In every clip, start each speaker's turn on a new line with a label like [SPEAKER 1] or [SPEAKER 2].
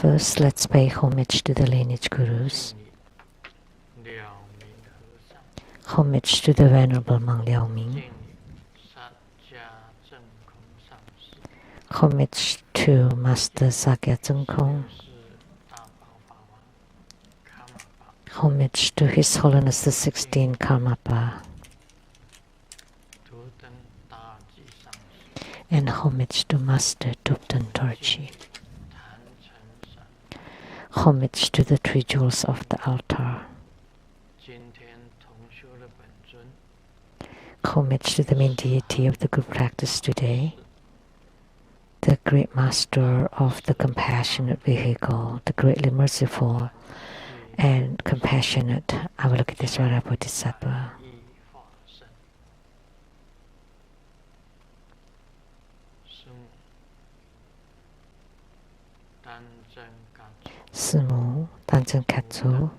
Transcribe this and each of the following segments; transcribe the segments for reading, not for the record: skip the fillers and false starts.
[SPEAKER 1] First, let's pay homage to the lineage gurus. Homage to the Venerable Monk Liao Ming. Homage to Master Sakya Zhengkong. Homage to His Holiness the 16th Karmapa. And homage to Master Tupten Dorji. Homage to the three jewels of the altar. Homage to the main deity of the group practice today, the great master of the compassionate vehicle, the greatly merciful and compassionate Avalokitesvara Bodhisattva. Sumu Tanzhen Katsu.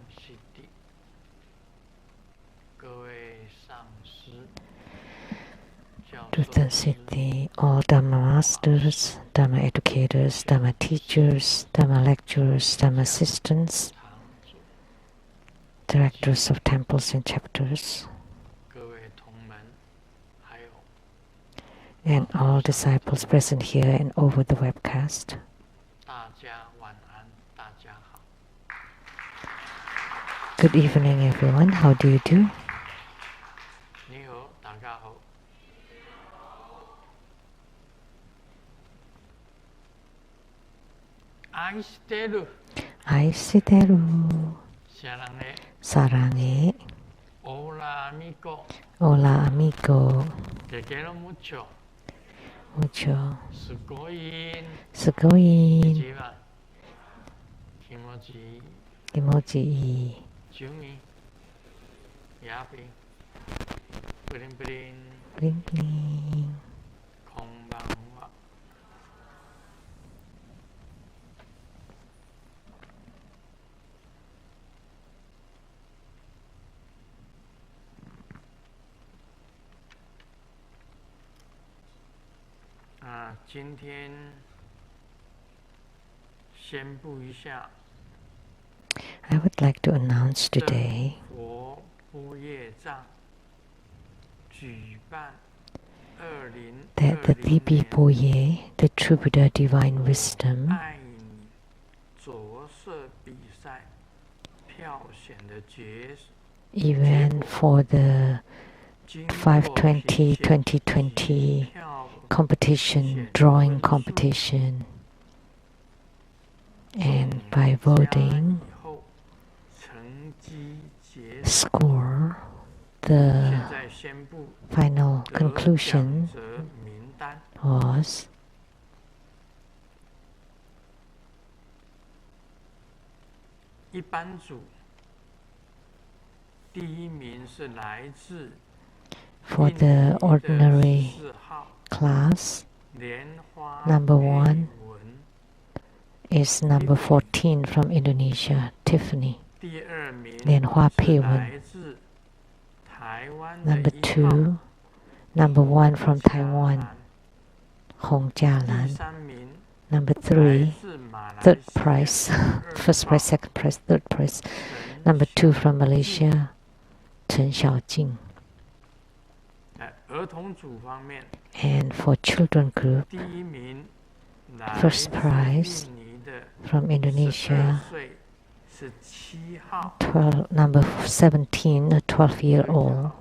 [SPEAKER 1] Truth City, all Dharma masters, Dharma educators, Dharma teachers, Dharma lecturers, Dharma assistants, directors of temples and chapters, and all disciples present here and over the webcast. Good evening, everyone. How do you do? Aishiteru. Sarange. Hola, amigo. Te quiero mucho. Mucho. Sugoin. Kimoji. Jumi. Yapi. Bling bling. Bling bling. Konbanwa. I would like to announce today that the TB Boye, the True Buddha Divine Wisdom, event for the 5/20/2020 competition, drawing competition, and by voting score, the final conclusion was for the ordinary class, number 1 is number 14 from Indonesia, Tiffany. Lianhua Pei Wen. Number 2, number 1 from Taiwan, Hong Jialan. Number 3, third prize, first prize, second prize, third prize. Number 2 from Malaysia, Chen Xiaojing. And for children group, first prize from Indonesia, number 17, a 12-year-old.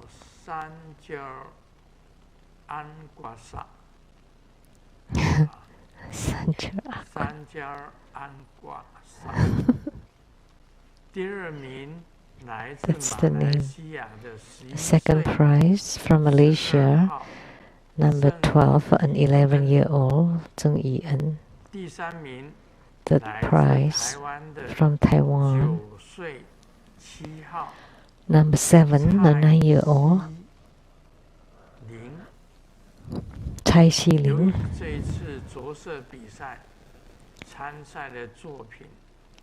[SPEAKER 1] That's the name. Second prize from Malaysia, number 12, an 11-year-old, Zheng Yi'en. Third prize from Taiwan, number 7, a 9-year-old, Chai Xiling.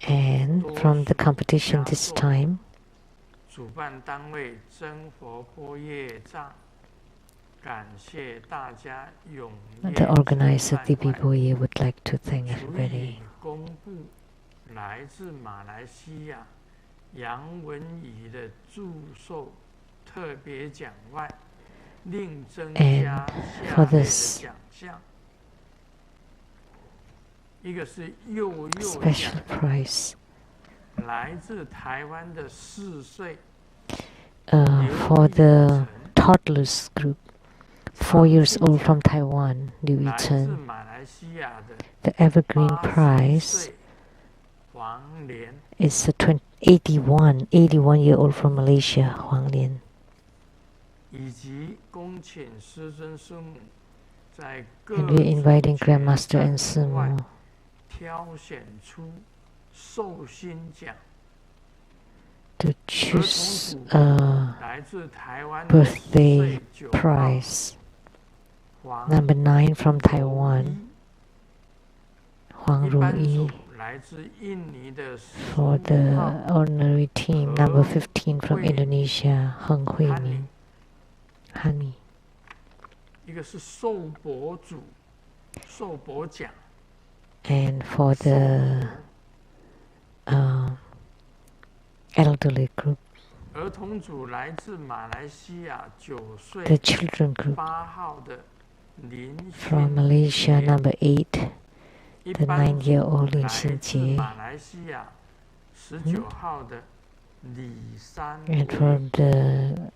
[SPEAKER 1] And from the competition this time, the organizer, TB Boye, would like to thank everybody
[SPEAKER 2] 来自马来西亚杨文仪的祝寿特别奖外，另增加下列的奖项。一个是幼幼奖
[SPEAKER 1] special prize
[SPEAKER 2] 来自台湾的4岁
[SPEAKER 1] for the toddlers group, 4 years old from Taiwan, Liu Yichen. The evergreen prize is a 81-year-old from Malaysia, Huang Lian.
[SPEAKER 2] 以及恭请师尊师母在
[SPEAKER 1] And we are inviting Grandmaster and Simu
[SPEAKER 2] 挑选出寿星奖
[SPEAKER 1] to choose a birthday prize. Number 9 from Taiwan, Huang Ruyi. For the ordinary team, number 15 from Indonesia, Heng Huiming. Honey.
[SPEAKER 2] 一个是寿伯组寿伯奖
[SPEAKER 1] And for the elderly group,
[SPEAKER 2] 儿童组来自马来西亚9岁
[SPEAKER 1] the children group
[SPEAKER 2] 8号的林
[SPEAKER 1] from Malaysia, number 8, the 9-year-old Lin
[SPEAKER 2] 来
[SPEAKER 1] Xinjie.
[SPEAKER 2] 自马来西亚19号的李三
[SPEAKER 1] And from the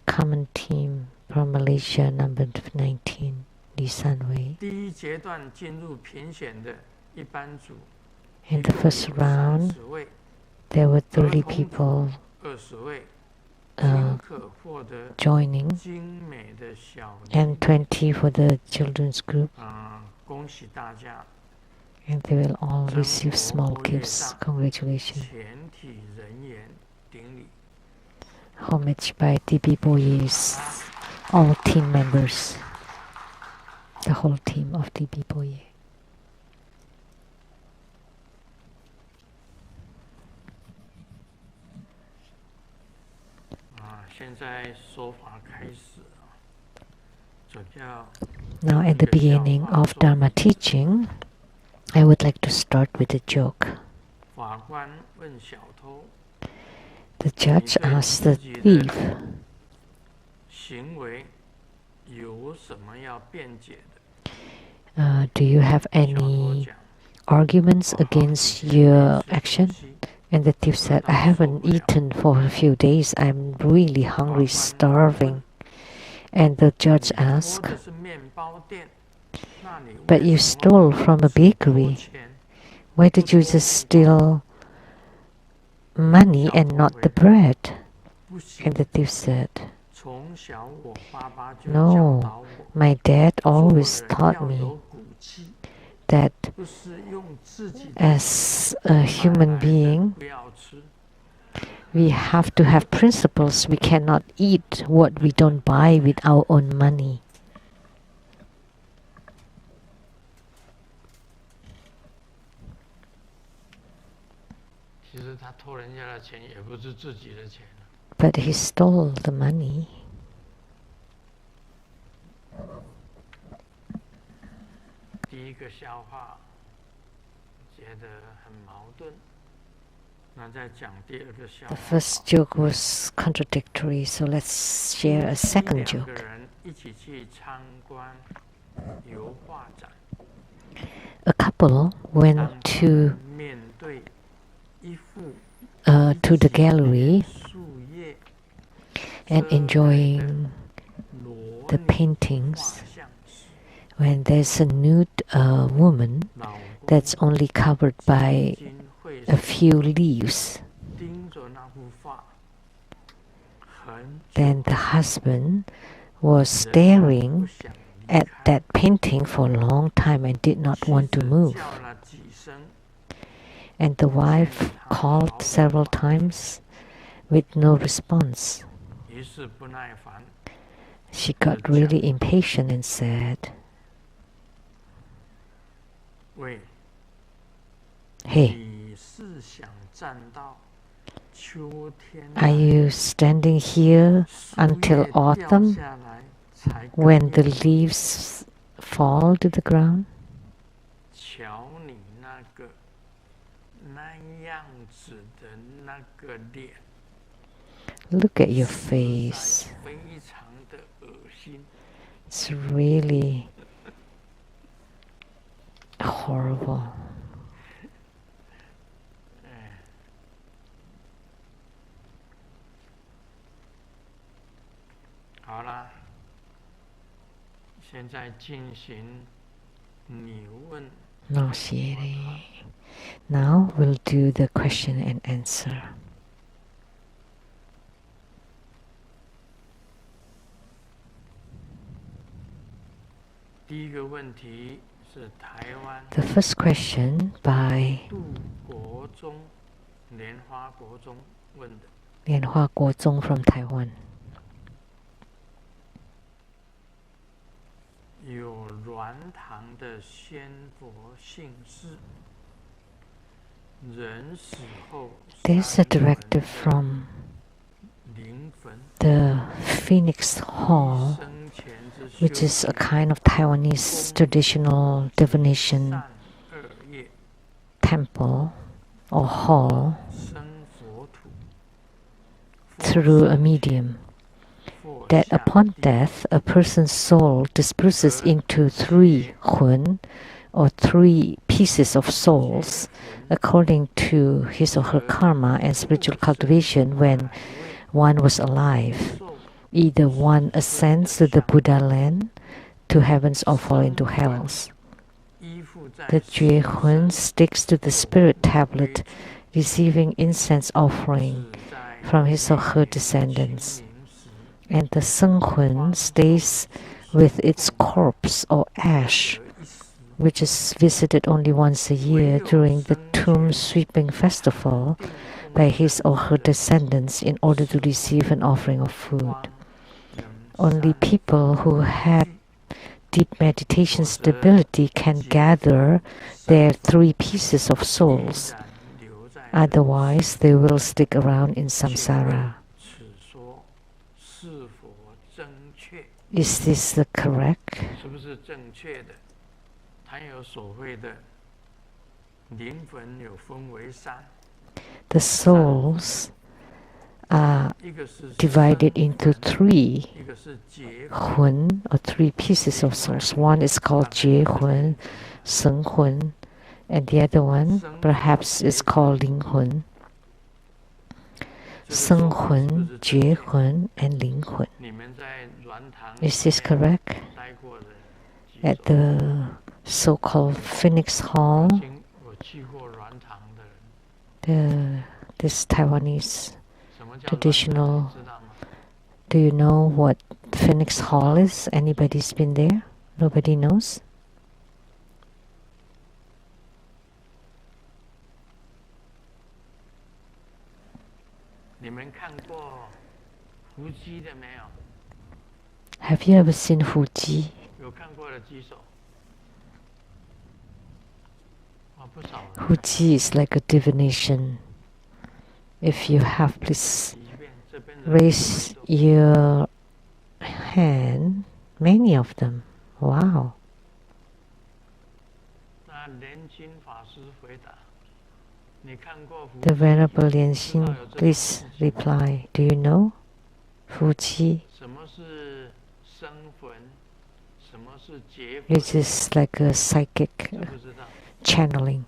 [SPEAKER 1] common team from Malaysia, number 19, Li Sanwei.
[SPEAKER 2] 第一阶段进入评选的一般组
[SPEAKER 1] In the first round,
[SPEAKER 2] 30位
[SPEAKER 1] there were 30 people
[SPEAKER 2] 20位 可获得
[SPEAKER 1] joining
[SPEAKER 2] 精美的小
[SPEAKER 1] and 20 for the children's group.
[SPEAKER 2] 恭喜大家
[SPEAKER 1] And they will all receive small gifts. Congratulations.
[SPEAKER 2] 全体人员典礼
[SPEAKER 1] Homage by TB Boye's all team members. The whole team of TB Boye.
[SPEAKER 2] 现在说法开始
[SPEAKER 1] Now at the beginning of Dharma teaching, I would like to start with a joke.
[SPEAKER 2] 法官问小偷
[SPEAKER 1] The judge asked the thief,
[SPEAKER 2] 行为有什么要辩解的
[SPEAKER 1] do you have any arguments against your action? And the thief said, I haven't eaten for a few days. I'm really hungry, starving. And the judge asked, but you stole from a bakery. Why did you just steal money and not the bread? And the thief said, no, my dad always taught me that as a human being, we have to have principles. We cannot eat what we don't buy with our own money. But he stole the money.
[SPEAKER 2] 第一个笑话觉得很矛盾，那再讲第二个笑话。
[SPEAKER 1] The first joke was contradictory, so let's share a second joke.
[SPEAKER 2] 两个人一起去参观油画展。
[SPEAKER 1] A couple went to
[SPEAKER 2] 面对一幅
[SPEAKER 1] to the gallery and enjoying the paintings. When there's a nude woman that's only covered by a few leaves, then the husband was staring at that painting for a long time and did not want to move. And the wife called several times with no response. She got really impatient and said, Hey, are you standing here until autumn when the leaves fall to the ground? Look at your face. It's really horrible. Now we'll do the question and answer. The first question by Lianhua Guozong from Taiwan. There's a directive from the Phoenix Hall, which is a kind of Taiwanese traditional divination temple or hall, through a medium, that upon death a person's soul disperses into 3 hun, or 3 pieces of souls, according to his or her karma and spiritual cultivation when one was alive. Either one ascends to the Buddha land, to heavens, or fall into hells. The Jue Hun sticks to the spirit tablet, receiving incense offering from his or her descendants. And the Seng Hun stays with its corpse or ash, which is visited only once a year during the tomb sweeping festival by his or her descendants in order to receive an offering of food. Only people who had deep meditation stability can gather their 3 pieces of souls. Otherwise, they will stick around in samsara. Is this the correct? The souls are divided into 3 hun, or 3 pieces of souls. One is called Jie Hun, Seng Hun, and the other one perhaps is called Ling Hun. Seng Hun, Jie Hun, and Ling Hun. Is this correct? At the so-called Phoenix Hall, this Taiwanese traditional. Do you know what Phoenix Hall is? Anybody's been there? Nobody knows? Have you ever seen Fuji? Fuji is like a divination. If you have, please raise your hand. Many of them. Wow. The Venerable Lianxin, please reply. Do you know Fuji? It is like a psychic channeling.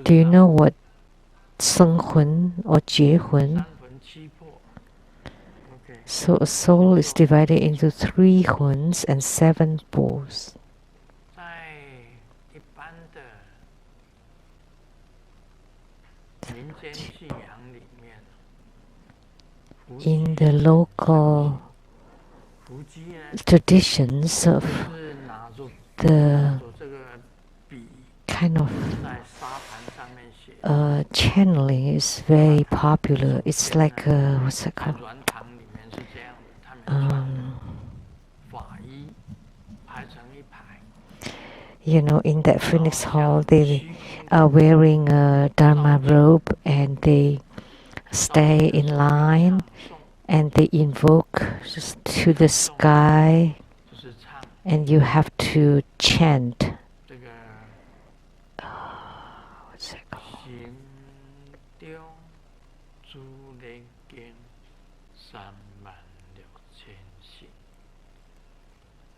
[SPEAKER 1] Do you know what Seng Hun or Jie Hun? So a soul is divided into 3 huns and 7 pos. In the local traditions of the kind of channeling is very popular. It's like what's it called? You know, in that Phoenix Hall, they are wearing a Dharma robe and they stay in line and they invoke to the sky, and you have to chant. What's it called?
[SPEAKER 2] 中诸人经36000行，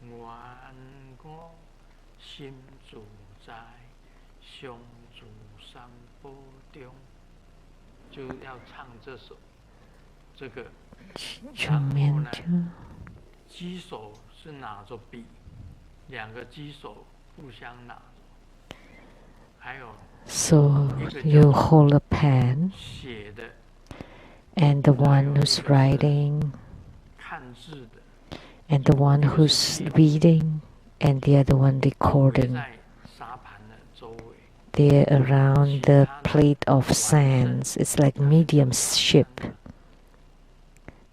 [SPEAKER 2] 愿我心自在，相住三宝中。就要唱这首，这个，然后呢，鸡手是拿着笔，2个鸡手互相拿着，还有
[SPEAKER 1] So you hold a pen,
[SPEAKER 2] 写的
[SPEAKER 1] and the one who's writing,
[SPEAKER 2] 看字的
[SPEAKER 1] and the one who's reading, and the other one
[SPEAKER 2] 围
[SPEAKER 1] recording.
[SPEAKER 2] 在沙盘的周围。
[SPEAKER 1] They're around the plate of sands. It's like mediumship.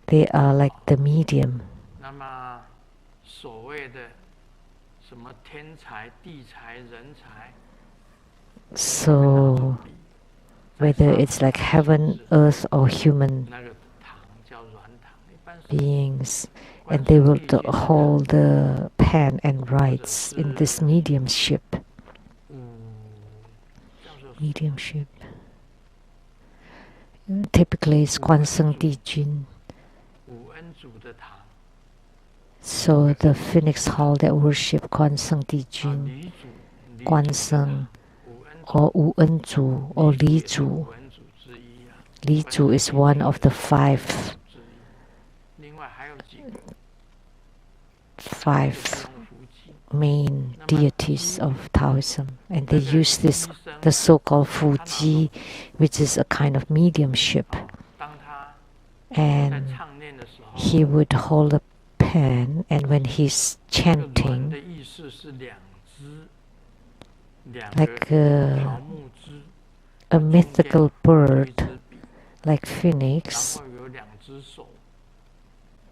[SPEAKER 1] They are like the medium.
[SPEAKER 2] 那么所谓的什么天才、地才、人才，
[SPEAKER 1] So whether it's like heaven, earth, or human
[SPEAKER 2] 那个堂叫软堂，一般是
[SPEAKER 1] beings, and they will hold the pen and writes in this mediumship. Mediumship. Typically, it's 观圣帝君.
[SPEAKER 2] 五恩主的堂，
[SPEAKER 1] So the Phoenix Hall that worship 观圣帝君,
[SPEAKER 2] 李主，
[SPEAKER 1] 观圣 or
[SPEAKER 2] 五恩主，
[SPEAKER 1] 五恩主 or 李主.
[SPEAKER 2] 五恩主之一啊。
[SPEAKER 1] 李主 is one of the five
[SPEAKER 2] 另外还有几个
[SPEAKER 1] main deities of Taoism, and they use this, the so-called Fuji, which is a kind of mediumship.
[SPEAKER 2] 当他在
[SPEAKER 1] And
[SPEAKER 2] 唱念的时候，
[SPEAKER 1] he would hold a pen, and when he's
[SPEAKER 2] 这个鸾
[SPEAKER 1] chanting,
[SPEAKER 2] 的意思是两只，两
[SPEAKER 1] like
[SPEAKER 2] 个桃木枝，
[SPEAKER 1] a mythical
[SPEAKER 2] 有一
[SPEAKER 1] bird,
[SPEAKER 2] 支笔，
[SPEAKER 1] like
[SPEAKER 2] 然
[SPEAKER 1] phoenix,
[SPEAKER 2] 后有2只手，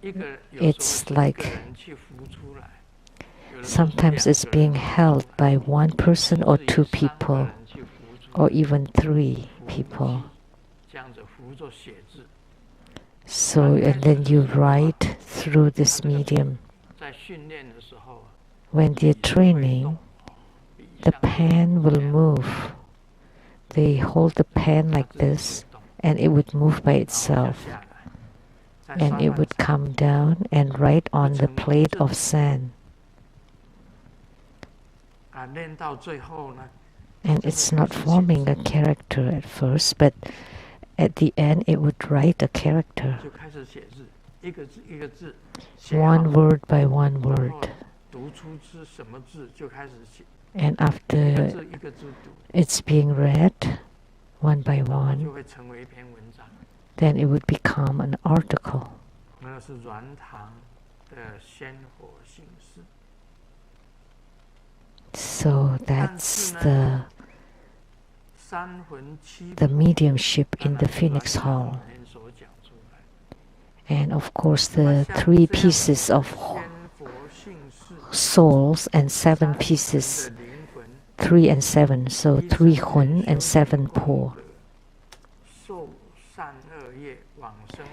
[SPEAKER 2] 有时候
[SPEAKER 1] it's
[SPEAKER 2] 是
[SPEAKER 1] like
[SPEAKER 2] 一个人去扶出来，有的时候是
[SPEAKER 1] sometimes it's
[SPEAKER 2] 2个人
[SPEAKER 1] being held by one person or
[SPEAKER 2] 是
[SPEAKER 1] two
[SPEAKER 2] 以3个
[SPEAKER 1] people,
[SPEAKER 2] 人去扶出
[SPEAKER 1] or
[SPEAKER 2] 来，
[SPEAKER 1] even 3
[SPEAKER 2] 扶
[SPEAKER 1] people.
[SPEAKER 2] 击，这样子扶着写字。
[SPEAKER 1] So, and then you write through this medium.
[SPEAKER 2] 在训练的时候，
[SPEAKER 1] When they're
[SPEAKER 2] 笔是会
[SPEAKER 1] training,
[SPEAKER 2] 动， 笔
[SPEAKER 1] the
[SPEAKER 2] 像这个
[SPEAKER 1] pen will
[SPEAKER 2] 这样
[SPEAKER 1] move. They hold the pen
[SPEAKER 2] 它
[SPEAKER 1] like
[SPEAKER 2] 自己
[SPEAKER 1] this,
[SPEAKER 2] 会动，
[SPEAKER 1] and it would move by
[SPEAKER 2] 然后下
[SPEAKER 1] itself,
[SPEAKER 2] 来，在
[SPEAKER 1] and
[SPEAKER 2] 沙
[SPEAKER 1] it
[SPEAKER 2] 盘
[SPEAKER 1] would
[SPEAKER 2] 上
[SPEAKER 1] come down and write on the
[SPEAKER 2] 成
[SPEAKER 1] plate
[SPEAKER 2] 这
[SPEAKER 1] of sand.
[SPEAKER 2] 啊，练到最后呢，
[SPEAKER 1] And
[SPEAKER 2] 就会
[SPEAKER 1] it's
[SPEAKER 2] 开
[SPEAKER 1] not
[SPEAKER 2] 始写
[SPEAKER 1] forming
[SPEAKER 2] 字，
[SPEAKER 1] a character at first, but at the end it would write a character,
[SPEAKER 2] 就开始写字，一个字一个字写好，
[SPEAKER 1] one word by one
[SPEAKER 2] 然后
[SPEAKER 1] word.
[SPEAKER 2] 读出是什么字就开始写，
[SPEAKER 1] And
[SPEAKER 2] 一个
[SPEAKER 1] after
[SPEAKER 2] 字一个字读，
[SPEAKER 1] it's being read, one by
[SPEAKER 2] 然后
[SPEAKER 1] one,
[SPEAKER 2] 就会成为一篇文章。
[SPEAKER 1] then it would become an article.
[SPEAKER 2] 那是软堂的鲜活形式。
[SPEAKER 1] So
[SPEAKER 2] 但
[SPEAKER 1] that's
[SPEAKER 2] 是呢，
[SPEAKER 1] the
[SPEAKER 2] 三魂七
[SPEAKER 1] the
[SPEAKER 2] 魄
[SPEAKER 1] mediumship
[SPEAKER 2] 当
[SPEAKER 1] in
[SPEAKER 2] 然
[SPEAKER 1] the
[SPEAKER 2] 是
[SPEAKER 1] Phoenix
[SPEAKER 2] 软堂
[SPEAKER 1] Hall.
[SPEAKER 2] 里面所讲出来。
[SPEAKER 1] And of course
[SPEAKER 2] 那么
[SPEAKER 1] the
[SPEAKER 2] 像
[SPEAKER 1] 3
[SPEAKER 2] 这样
[SPEAKER 1] pieces
[SPEAKER 2] 的
[SPEAKER 1] of
[SPEAKER 2] 仙佛性事，
[SPEAKER 1] souls and 7
[SPEAKER 2] 三魂
[SPEAKER 1] pieces,
[SPEAKER 2] 的灵魂，
[SPEAKER 1] 3 and 7, so
[SPEAKER 2] 一
[SPEAKER 1] 3
[SPEAKER 2] 生
[SPEAKER 1] hun
[SPEAKER 2] 愿
[SPEAKER 1] and
[SPEAKER 2] 修
[SPEAKER 1] 7
[SPEAKER 2] 行功
[SPEAKER 1] po.
[SPEAKER 2] 德，受善恶业，往生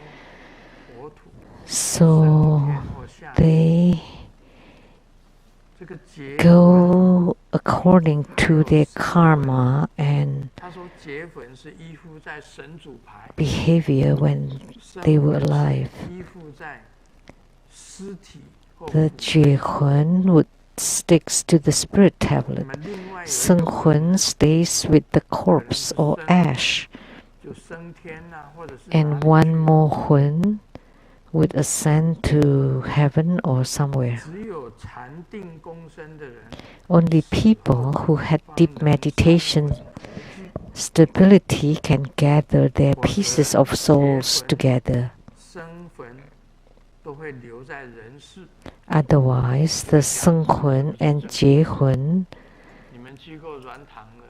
[SPEAKER 2] 国土，
[SPEAKER 1] So
[SPEAKER 2] 升天或下地。
[SPEAKER 1] they
[SPEAKER 2] 这个结
[SPEAKER 1] go according to their karma and
[SPEAKER 2] 他说结魂是依附在神主牌，
[SPEAKER 1] behavior when
[SPEAKER 2] 生
[SPEAKER 1] they were
[SPEAKER 2] 魂是
[SPEAKER 1] alive.
[SPEAKER 2] 依附在尸体或
[SPEAKER 1] The
[SPEAKER 2] 骨灰。
[SPEAKER 1] Jehun would sticks to the spirit
[SPEAKER 2] 那
[SPEAKER 1] tablet.
[SPEAKER 2] 么另外有一个
[SPEAKER 1] Senghun stays with the corpse or ash,
[SPEAKER 2] 就升天啊，或者是
[SPEAKER 1] and
[SPEAKER 2] 哪里
[SPEAKER 1] one
[SPEAKER 2] 去
[SPEAKER 1] more hun would ascend to heaven or somewhere.
[SPEAKER 2] 只有禅定功身的人，
[SPEAKER 1] Only people who had deep meditation stability can gather their pieces of souls together.
[SPEAKER 2] 生魂都会留在人世。
[SPEAKER 1] Otherwise, the Senghun and Jehun
[SPEAKER 2] 你们去过软堂了，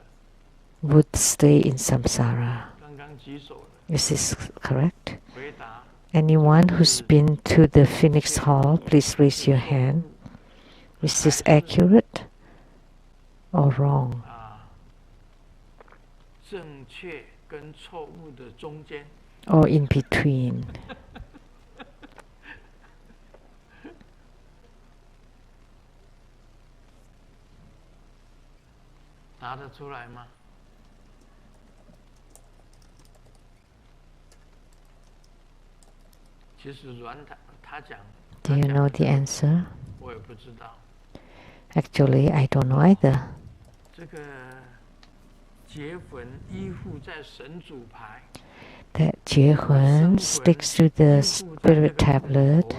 [SPEAKER 1] would stay in samsara.
[SPEAKER 2] 刚刚举手了，
[SPEAKER 1] Is this correct?
[SPEAKER 2] 回答
[SPEAKER 1] Anyone who's been to the Phoenix Hall, please raise your hand. Is this accurate or wrong?
[SPEAKER 2] 啊，正确跟错误的中间。
[SPEAKER 1] Or in between?
[SPEAKER 2] 答得出来吗？
[SPEAKER 1] Do you know the answer?
[SPEAKER 2] 我也不知道。
[SPEAKER 1] Actually, I don't know either.
[SPEAKER 2] 这个结魂依附在神主牌。
[SPEAKER 1] That 结魂 sticks to the spirit tablet,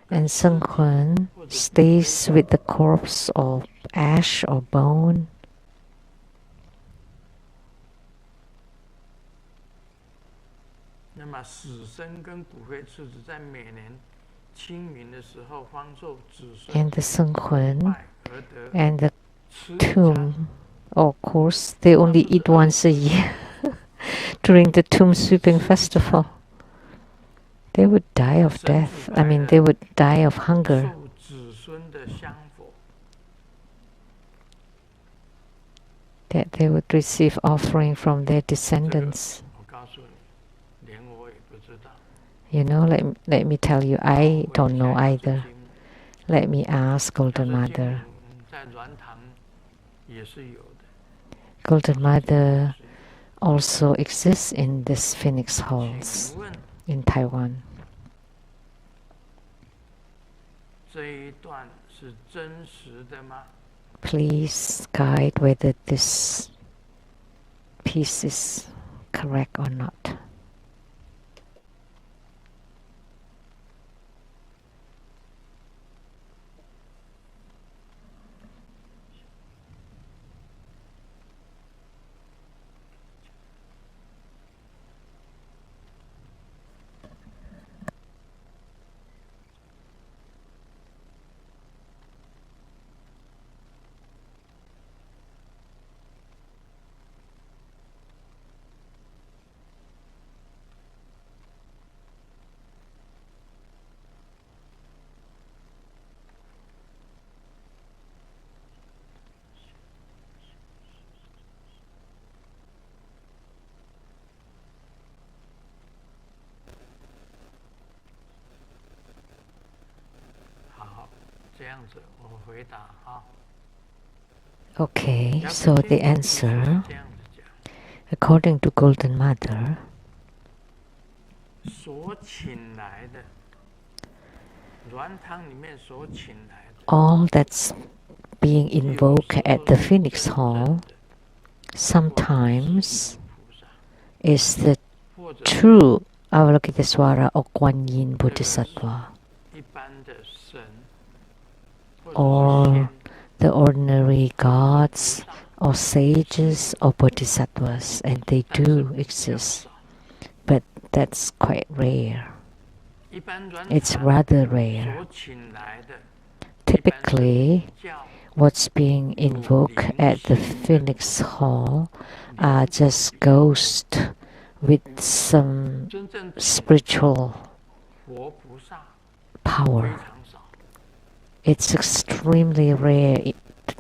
[SPEAKER 1] and 生魂 stays with the corpse of ash or bone.
[SPEAKER 2] 那么死生跟骨灰次子在每年清明的时候方受子孙
[SPEAKER 1] And the 生魂
[SPEAKER 2] 而得
[SPEAKER 1] and the
[SPEAKER 2] 吃
[SPEAKER 1] tomb, of course, they only eat once a year during the tomb sweeping festival. They would die of death. I mean, they would die of hunger.
[SPEAKER 2] 受子孙的香火。
[SPEAKER 1] That they would receive offering from their descendants.
[SPEAKER 2] 我告诉你，连我也不知道。
[SPEAKER 1] You know, let me tell you, I don't know either. Let me ask Golden Mother.
[SPEAKER 2] 在鸾堂也是有的。
[SPEAKER 1] Golden Mother also exists in this Phoenix Halls
[SPEAKER 2] 请问
[SPEAKER 1] in Taiwan.
[SPEAKER 2] 这一段是真实的吗？
[SPEAKER 1] Please guide whether this piece is correct or not. Okay, so the answer, according to Golden Mother, all that's being invoked at the Phoenix Hall sometimes is the true Avalokitesvara or Kuan Yin Bodhisattva, or the ordinary gods or sages or bodhisattvas, and they do exist, but that's quite rare. It's rather rare. Typically, what's being invoked at the Phoenix Hall are just ghosts with some spiritual power. It's extremely rare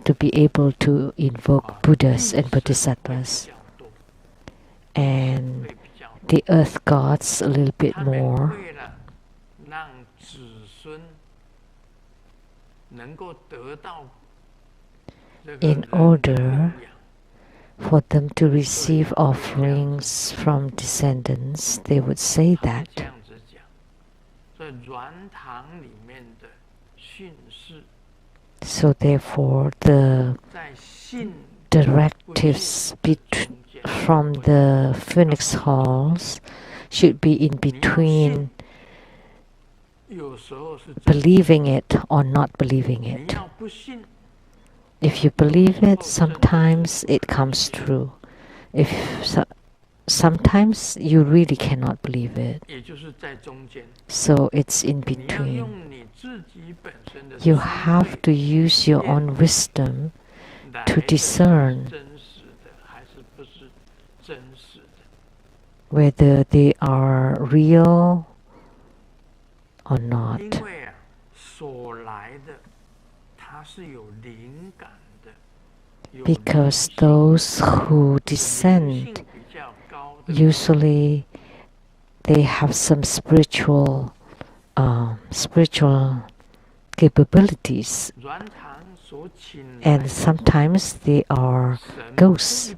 [SPEAKER 1] to be able to invoke Buddhas and Bodhisattvas. And the earth gods a little bit more. In order for them to receive offerings from descendants, they would say that. So therefore, the directives from the Phoenix Halls should be in between believing it or not believing it. If you believe it, sometimes it comes true. Sometimes you really cannot believe it. So it's in between. You have to use your own wisdom to discern whether they are real or not. Because those who descend, usually they have some spiritual capabilities, and sometimes they are ghosts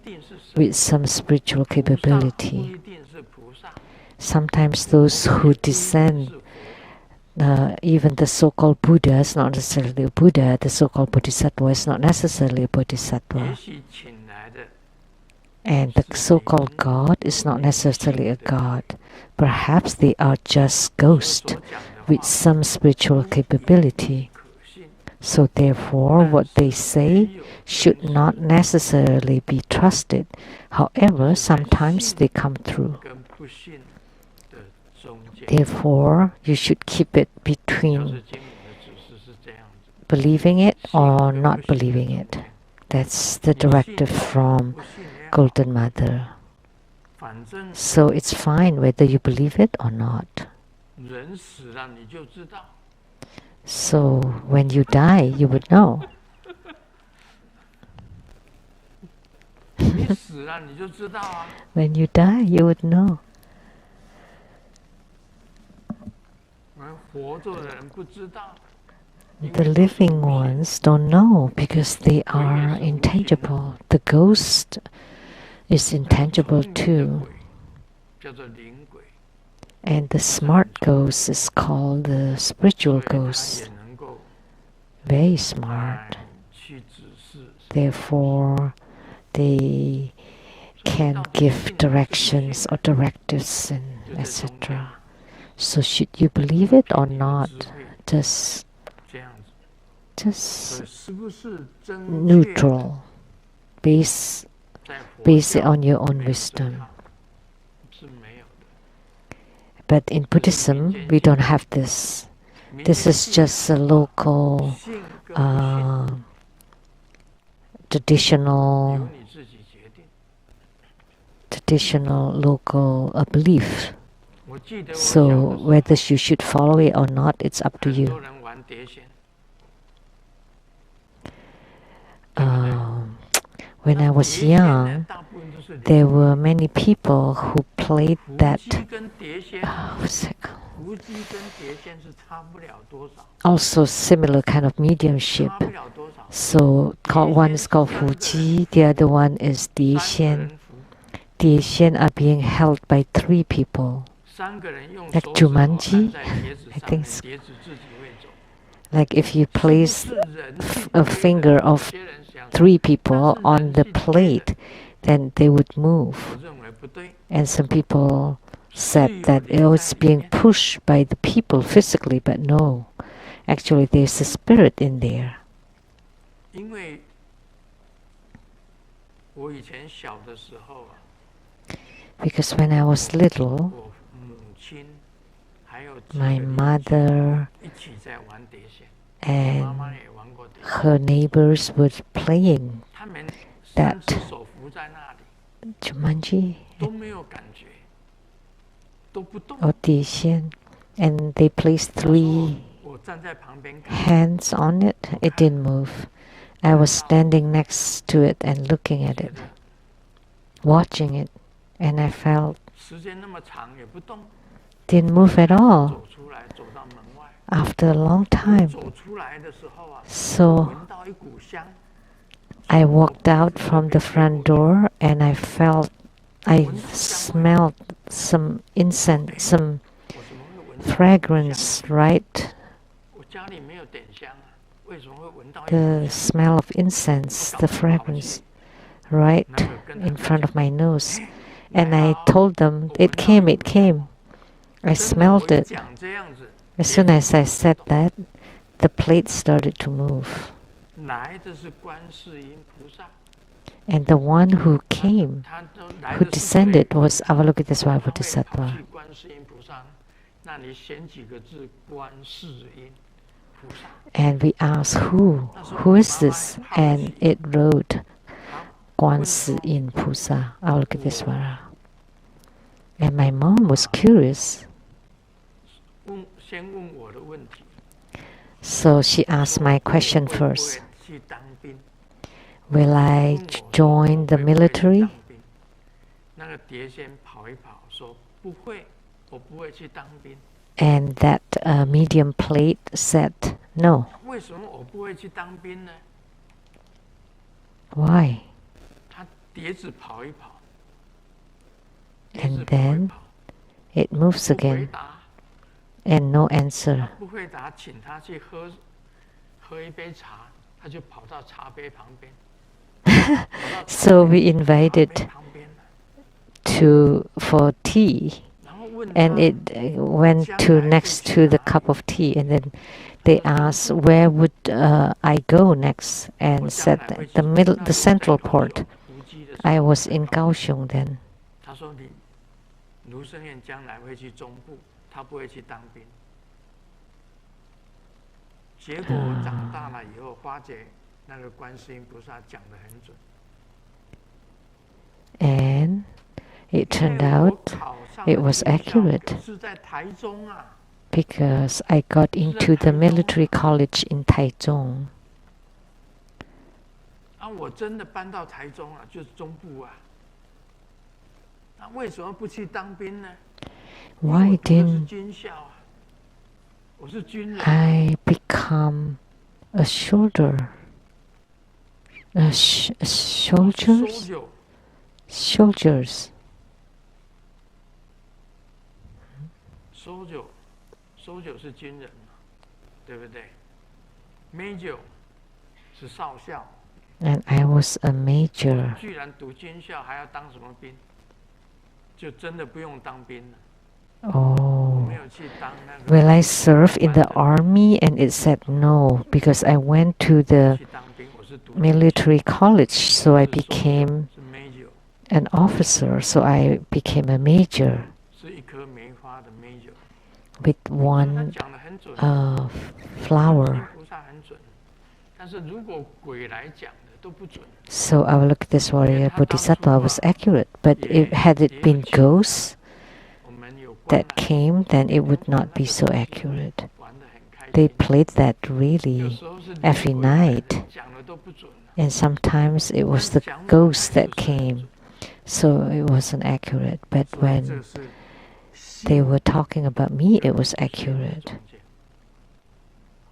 [SPEAKER 1] with some spiritual capability. Sometimes those who descend even the so-called Buddha is not necessarily a Buddha. The so-called Bodhisattva is not necessarily a Bodhisattva. And the so-called God is not necessarily a God. Perhaps they are just ghosts with some spiritual capability. So therefore, what they say should not necessarily be trusted. However, sometimes they come through. Therefore, you should keep it between believing it or not believing it. That's the directive from Golden Mother. So it's fine whether you believe it or not. So when you die, you would know. When you die, you would know. The living ones don't know because they are intangible. The ghost is intangible too. And the smart ghost is called the spiritual ghost. Very smart. Therefore, they can give directions or directives and etc. So should you believe it or not? Just neutral. Base it on your own wisdom. But in Buddhism, we don't have this. This is just a local, traditional local belief. So whether you should follow it or not, it's up to you. When I was young, there were many people who played that. What's it called? Also similar kind of mediumship. So one is called Fuji, the other one is TBSN. TBSN are being held by 3 people. Like Jumanji, I think. Like if you place a finger of 3 people on the plate, then they would move. And some people said that it's being pushed by the people physically, but no. Actually, there's a spirit in there. Because when I was little, my mother and her neighbors were playing that Jumanji or TBSN, and they placed 3 hands on it. It didn't move. I was standing next to it and looking at it, watching it, and I felt didn't move at all after a long time. So I walked out from the front door and I smelled some incense, some fragrance, right? The smell of incense, the fragrance, right in front of my nose. And I told them, it came. I smelled it. As soon as I said that, the plate started to move. And the one who came, who descended, was Avalokitesvara Bodhisattva. And we asked, who is this? And it wrote, Guan Si Yin Pusa, Avalokitesvara. And my mom was curious. So she asked my question first. Will I join the military? And that medium plate said no. Why? And then it moves again. and no answer.
[SPEAKER 2] 不回答，请他去喝一杯茶，他就跑到茶杯旁边。
[SPEAKER 1] So we invited for tea, and it went to next to the cup of tea, and then they asked where would I go next, and said the central port. I was in Kaohsiung then.
[SPEAKER 2] 他说你卢胜彦将来会去中部，他不会去当兵。结果我长大了以后，发觉那个观世音菩萨讲得很准。
[SPEAKER 1] And it turned out it was accurate because I got into the military college in Taichung.
[SPEAKER 2] 我真的搬到台中啊，就是中部啊。那为什么不去当兵呢？
[SPEAKER 1] Why didn't
[SPEAKER 2] 军校啊，我是军人。
[SPEAKER 1] I become a soldier? Soldiers? Soldiers.
[SPEAKER 2] Soldier 是军人嘛，对不对 ？Major 是少校。
[SPEAKER 1] And I was a major.
[SPEAKER 2] 居然读军校还要当什么兵？就真的不用当兵了。
[SPEAKER 1] Oh, will I serve in the army? And it said no, because I went to the military college, so I became an officer, so I became a major with one flower. So Avalokiteshvara warrior Bodhisattva was accurate, but had it been ghosts that came, then it would not be so accurate. They played that really every night, and sometimes it was the ghost that came, so it wasn't accurate. But when they were talking about me, it was accurate.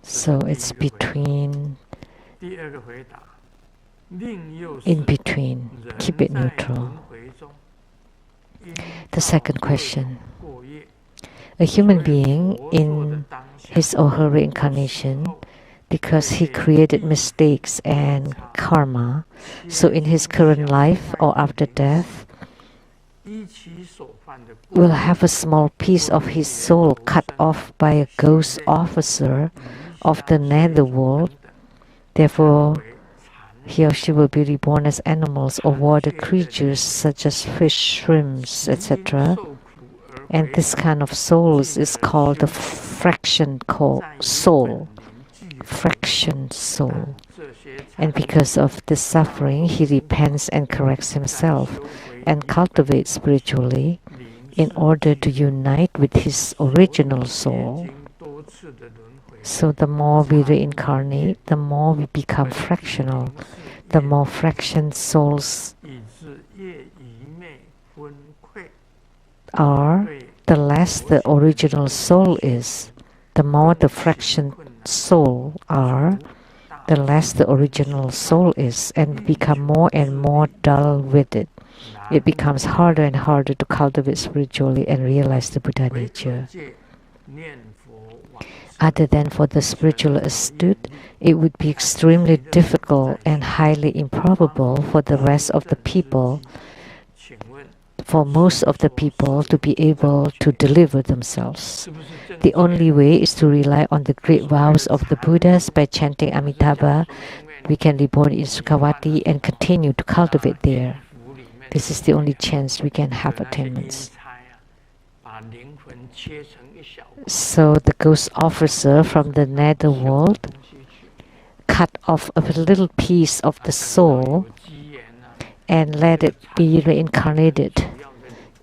[SPEAKER 1] So it's between, in between. Keep it neutral. The second question. A human being in his or her reincarnation, because he created mistakes and karma, so in his current life or after death, will have a small piece of his soul cut off by a ghost officer of the netherworld. Therefore, he or she will be reborn as animals or water creatures such as fish, shrimps, etc. And this kind of souls is called the fraction soul. Fraction soul. And because of this suffering, he repents and corrects himself and cultivates spiritually in order to unite with his original soul. So the more we reincarnate, the more we become fractional. The more fraction souls are, the less the original soul is. The more the fraction soul are, the less the original soul is, and we become more and more dull with it. It becomes harder and harder to cultivate spiritually and realize the Buddha nature. Other than for the spiritual astute, it would be extremely difficult and highly improbable for the rest of the people, for most of the people, to be able to deliver themselves. The only way is to rely on the great vows of the Buddhas. By chanting Amitabha, we can reborn in Sukhavati and continue to cultivate there. This is the only chance we can have attainments. So the ghost officer from the netherworld cut off a little piece of the soul and let it be reincarnated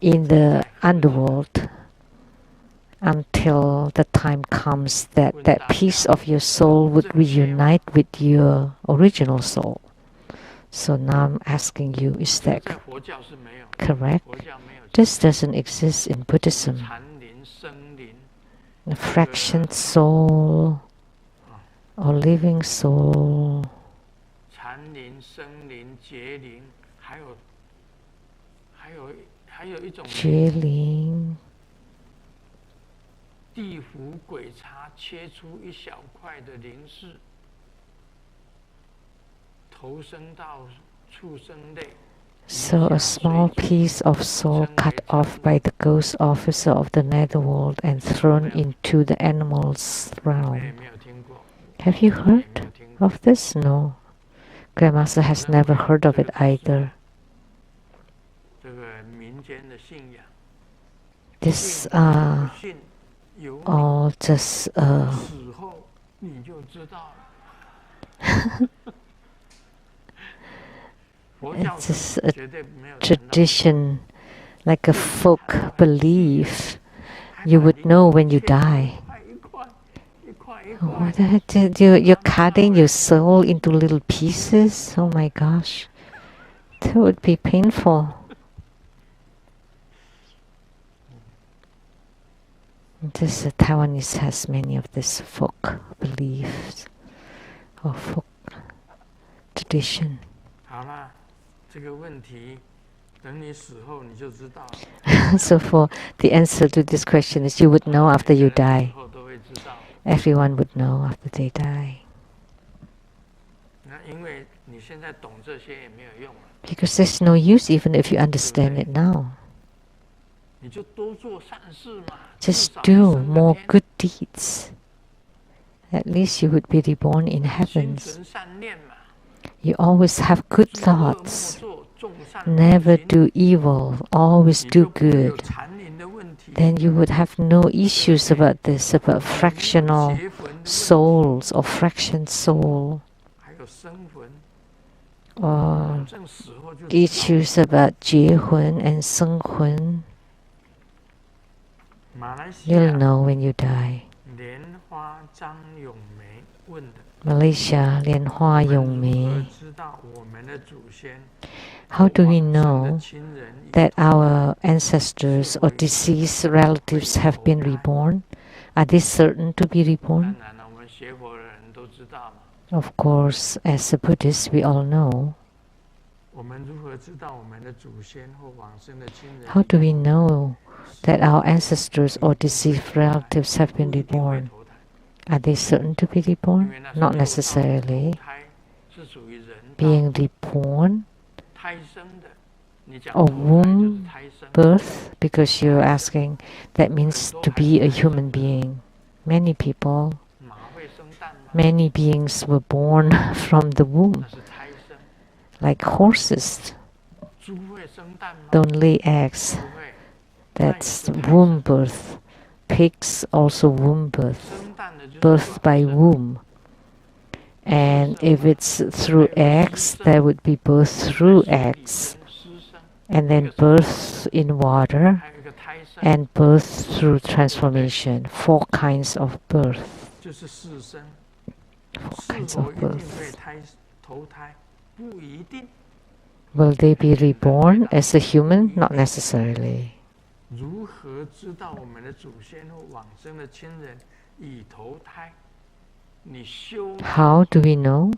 [SPEAKER 1] in the underworld until the time comes that that piece of your soul would reunite with your original soul. So now I'm asking you, is that correct? This doesn't exist in Buddhism. A fraction soul or living soul. Jeling.
[SPEAKER 2] 地府鬼差切出一小块的灵识，投生到畜生类。
[SPEAKER 1] So a small piece of soul cut off by the ghost officer of the netherworld and thrown into the animal's realm. Have you heard of this? No. Grandmaster has never heard of it either. This are all just it's just a tradition, like a folk belief. You would know when you die. What the heck? You're cutting your soul into little pieces? Oh my gosh. That would be painful. This Taiwanese has many of these folk beliefs or folk tradition. So for the answer to this question is you would know after you die. Everyone would know after they die. Because there's no use even if you understand it now. Just do more good deeds. At least you would be reborn in heavens. You always have good thoughts. Never do evil, always do good. Then you would have no issues about this, about fractional souls or fraction soul. Or issues about 结魂 and 生魂. You'll know when you die. Malaysia, 莲花咏梅. How do we know that our ancestors or deceased relatives have been reborn? Are they certain to be reborn? Of course, as a Buddhist, we all know. How do we know that our ancestors or deceased relatives have been reborn? Are they certain to be reborn? Not necessarily. Being reborn or womb birth, because you're asking, that means to be a human being. Many people, many beings were born from the womb. Like horses don't lay eggs. That's womb birth. Pigs also womb birth. Birth by womb. And if it's through eggs, there would be birth through eggs. And then birth in water. And birth through transformation. 4 kinds of birth. 4 kinds of birth. Will they be reborn as a human? Not necessarily. How do we know?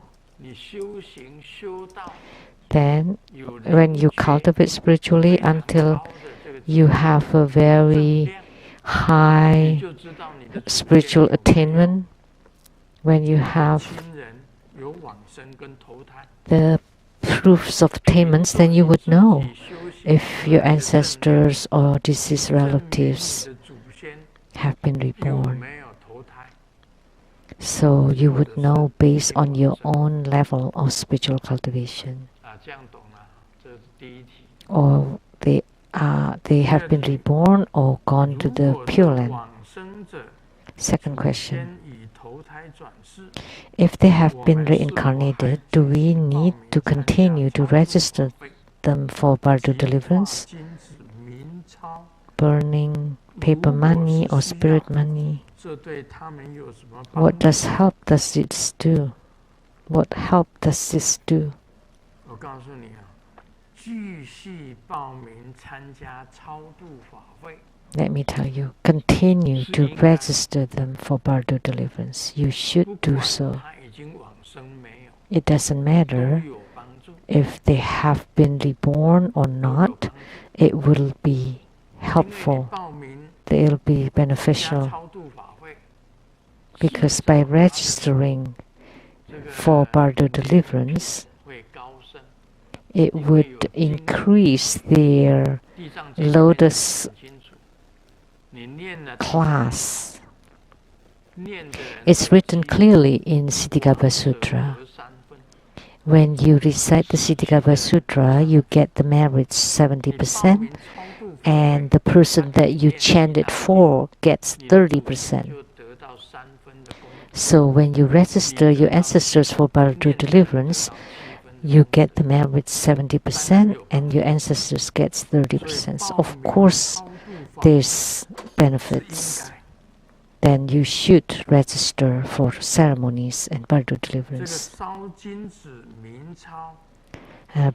[SPEAKER 1] Then, when you cultivate spiritually until you have a very high spiritual attainment, when you have the proofs of attainments, then you would know if your ancestors or deceased relatives have been reborn. So you would know based on your own level of spiritual cultivation. Or they have been reborn or gone to the Pure Land. Second question. If they have been reincarnated, do we need to continue to register them for Bardo deliverance? Burning paper money or spirit money? What help does this do? What help does this do? Let me tell you, continue to register them for Bardo deliverance. You should do so. It doesn't matter if they have been reborn or not. It will be helpful. It will be beneficial. because by registering for Bardo deliverance, it would increase their lotus class. It's written clearly in Siddhikapa Sutra. When you recite the Siddhikapa Sutra, you get the merits 70%, and the person that you chant it for gets 30%. So when you register your ancestors for Bardo deliverance, you get the merits 70% and your ancestors gets 30%. So of course, there's benefits. Then you should register for ceremonies and Bardo deliverance.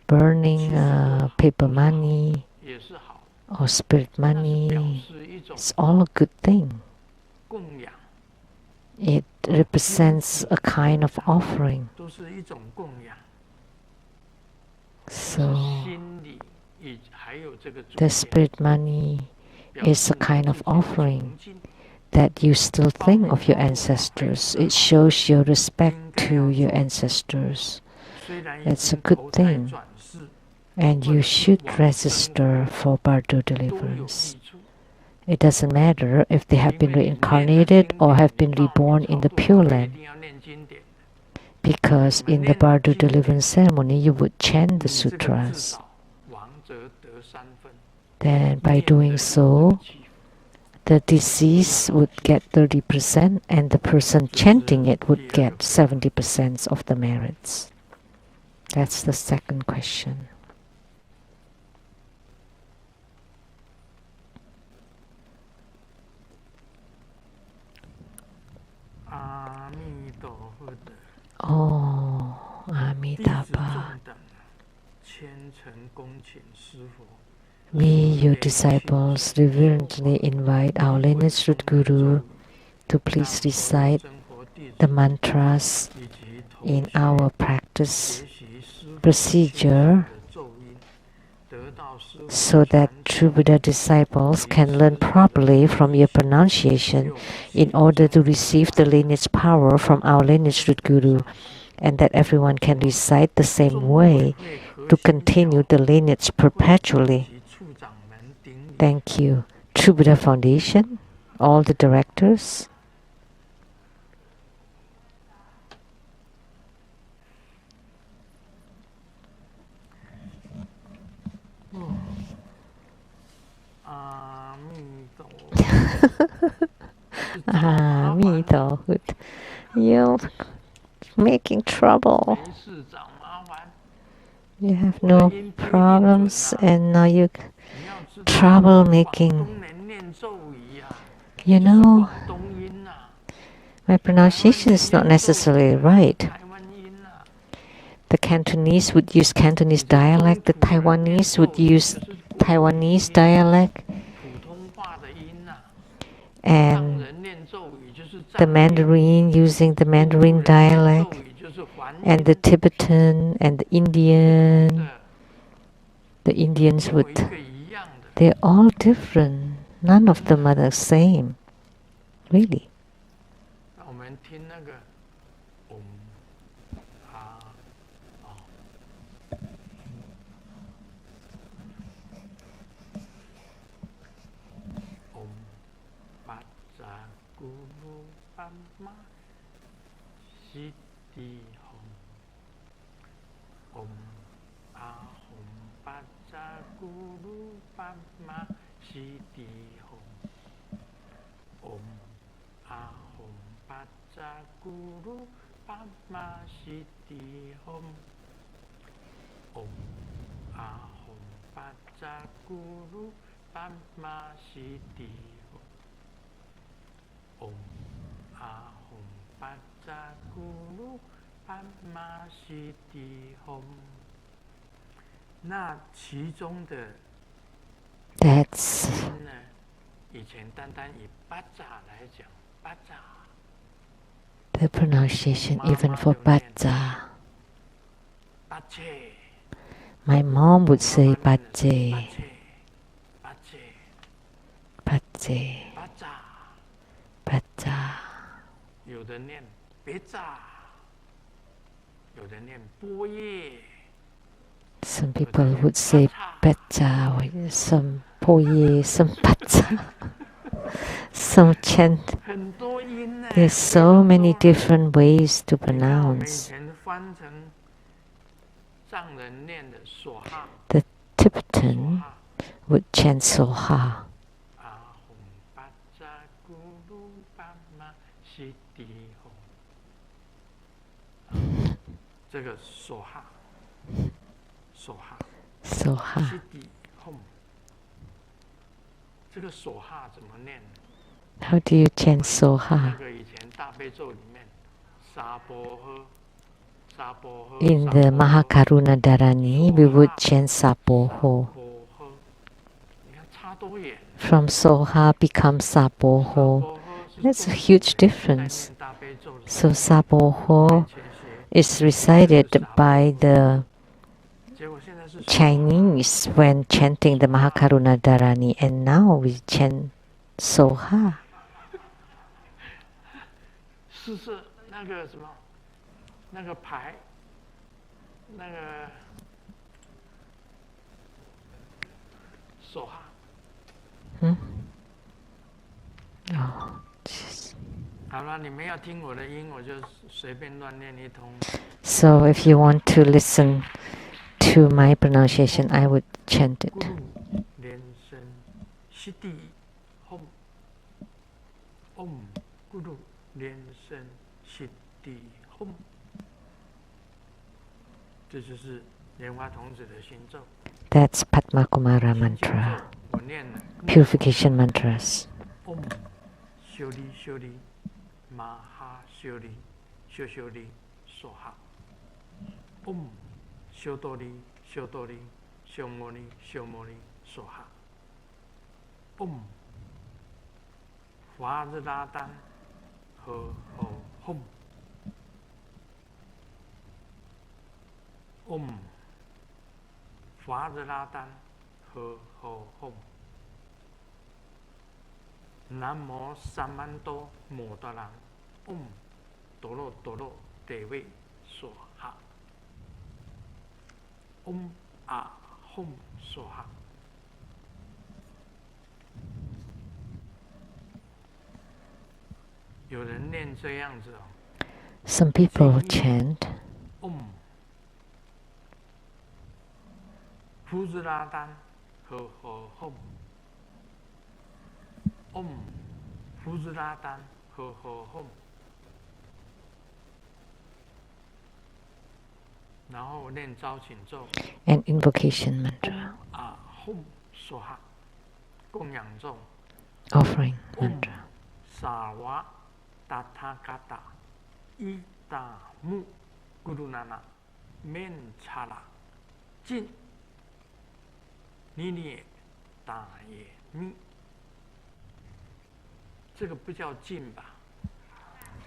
[SPEAKER 1] Burning paper money or spirit money is all a good thing. It represents a kind of offering. So the spirit money is a kind of offering that you still think of your ancestors. It shows your respect to your ancestors. It's a good thing. And you should register for Bardo deliverance. It doesn't matter if they have been reincarnated or have been reborn in the Pure Land. Because in the Bardo deliverance ceremony, you would chant the sutras. Then by doing so, the deceased would get 30% and the person chanting it would get 70% of the merits. That's the second question. Oh, Amitabha. We, your disciples, reverently invite our lineage root Guru to please recite the mantras in our practice procedure so that true Buddha disciples can learn properly from your pronunciation in order to receive the lineage power from our lineage root Guru, and that everyone can recite the same way to continue the lineage perpetually. Thank you. True Buddha Foundation, all the directors. You're making trouble. You have no problems and now you trouble making. You know, my pronunciation is not necessarily right. The Cantonese would use Cantonese dialect, the Taiwanese would use Taiwanese dialect, and the Mandarin using the Mandarin dialect, and the Tibetan and the Indians would, they're all different. None of them are the same, really. That's the pronunciation even for Bajja. My mom would say Bajje, Bajje, Bajja.
[SPEAKER 2] 有的念别扎，有的念波叶。
[SPEAKER 1] Some people would say Pecha, or some Poye, some Pacha, some chant.
[SPEAKER 2] 很多音呢
[SPEAKER 1] There's so many different ways to
[SPEAKER 2] 你看我们以
[SPEAKER 1] pronounce.
[SPEAKER 2] 前翻成藏人念的索哈，
[SPEAKER 1] The
[SPEAKER 2] 索
[SPEAKER 1] Tibetan
[SPEAKER 2] 哈
[SPEAKER 1] would chant Soha.
[SPEAKER 2] 阿吽巴扎咕噜巴玛西迪吽，这个索哈，索哈，西
[SPEAKER 1] Soha.
[SPEAKER 2] 迪吽，这个索哈怎么念？
[SPEAKER 1] How do you chant
[SPEAKER 2] 那
[SPEAKER 1] Soha?
[SPEAKER 2] 个以前大悲咒里面，沙波诃，沙波诃。
[SPEAKER 1] In the Mahakaruna Dharani, we would chant Sapoho.
[SPEAKER 2] 波诃，你看差多远？
[SPEAKER 1] From Soha becomes Sapoho. That's a huge difference. So Sapoho is recited by the Chinese when chanting the Mahakaruna Dharani, and now we chant Soha.
[SPEAKER 2] 是那个什么，那个牌，那个手哈。
[SPEAKER 1] Oh, jeez.
[SPEAKER 2] 好了，你们要听我的音，我就随便乱念一通。
[SPEAKER 1] So if you want to listen to my pronunciation, I would chant it.
[SPEAKER 2] 连声西地吽唵咕噜连声西地吽，这就是莲花童子的心咒。
[SPEAKER 1] That's Padma Kumara mantra,
[SPEAKER 2] 我念了
[SPEAKER 1] purification mantras.
[SPEAKER 2] 唵修利修利玛哈修利修修利梭哈，唵修多利修多利修摩利修摩利梭哈，唵华日拉丹和吼吽，唵华日拉丹和吼吽。 南无三曼多摩多兰，唵多罗多罗得位梭哈，唵啊吽梭哈。有人念这样子哦。
[SPEAKER 1] Some people chant
[SPEAKER 2] 唵呼日拉丹和吼吽。 唵呼日拉丹和吼吽，然后念招请咒
[SPEAKER 1] and invocation mantra,
[SPEAKER 2] 啊吽梭哈，供养咒
[SPEAKER 1] offering
[SPEAKER 2] 唵
[SPEAKER 1] mantra.
[SPEAKER 2] 萨瓦达他嘎达伊达木咕噜那那面查拉进尼涅达耶密。 这个不叫进吧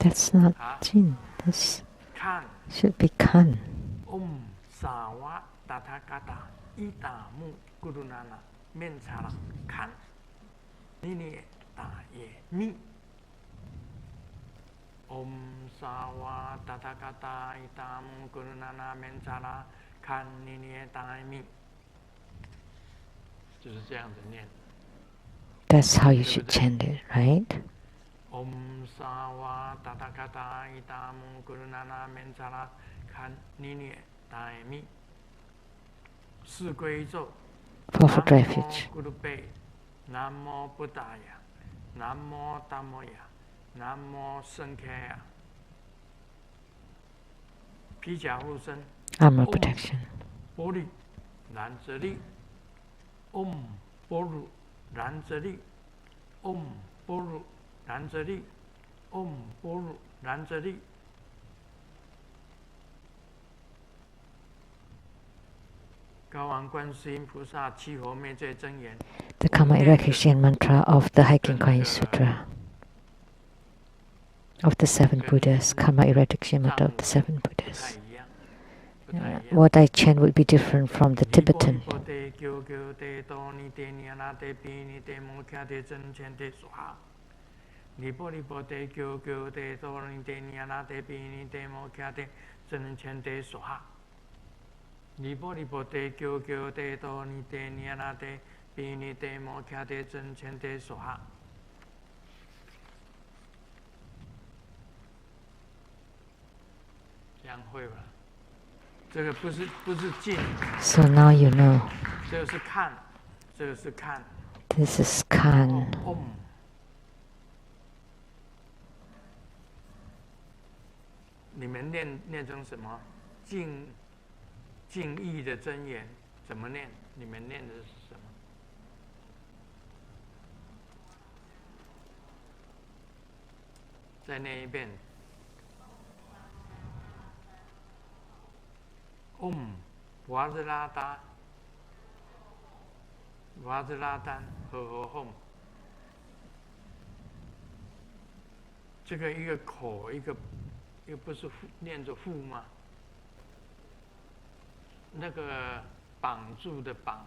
[SPEAKER 1] That's not Jin. This
[SPEAKER 2] 看
[SPEAKER 1] should be Kan.
[SPEAKER 2] 唵萨瓦达他嘎达伊达木咕噜那那面查拉看尼涅达耶密。唵萨瓦达他嘎达伊达木咕噜那那面查拉看尼涅达耶密，就是这样子念。
[SPEAKER 1] That's how you should chant it, right?
[SPEAKER 2] 唵萨瓦达他嘎达伊达木咕噜那那面查拉看尼涅达耶密。四归咒。
[SPEAKER 1] Offer refuge.
[SPEAKER 2] 咕噜贝，南无布达雅，南无达摩雅，南无僧伽雅。披甲护身。
[SPEAKER 1] Armor protection.
[SPEAKER 2] 波利兰泽利，唵波鲁兰泽利，唵波鲁兰泽利，唵波鲁兰泽利。高昂观世音菩萨七佛灭罪真言。
[SPEAKER 1] The Karma Eradication mantra of the Hiking Kaya Sutra. Of the seven Buddhas. Karma Eradication mantra of the seven Buddhas. What I chant would be different from the Tibetan.
[SPEAKER 2] 尼波利波得求求得多尼得尼亚拉得比尼得摩卡得真人前得所哈。尼波利波得求求得多尼得尼亚拉得比尼得摩卡得真人前得所哈。这样会吧？这个不是静。
[SPEAKER 1] So now you know.
[SPEAKER 2] 这个是看，这个是看。
[SPEAKER 1] This is kan.
[SPEAKER 2] 你们念成什么？静意的真言怎么念？你们念的是什么？再念一遍。瓦兹拉达，瓦兹拉丹和吽。这个一个口，一个不是念着腹吗？那个绑住的绑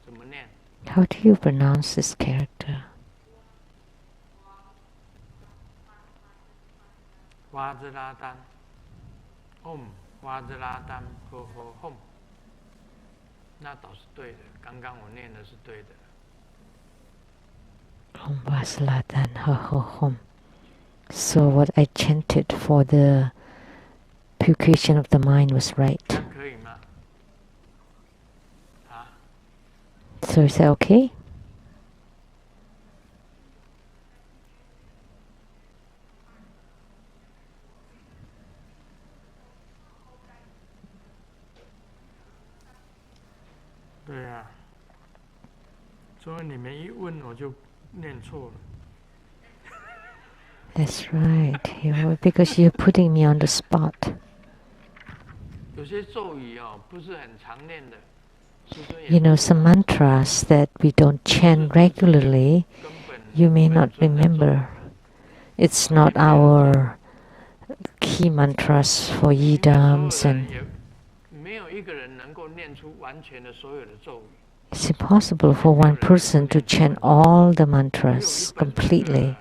[SPEAKER 2] 怎么念
[SPEAKER 1] How do you pronounce this character?
[SPEAKER 2] 哇兹拉丹哇兹拉丹和吽，那倒是对的。刚刚我念的是对的。
[SPEAKER 1] 哇兹拉丹和吽。So what I chanted for the purification of the mind was right.
[SPEAKER 2] 可以吗？So
[SPEAKER 1] is that okay? 对啊，所以你们一问我就念错了。That's right, because you're putting me on the spot.
[SPEAKER 2] 有些咒语不是很常念的。
[SPEAKER 1] You know, some mantras that we don't chant regularly, you may not remember. It's not our key mantras for yidams and it's impossible for one person to chant all the mantras completely.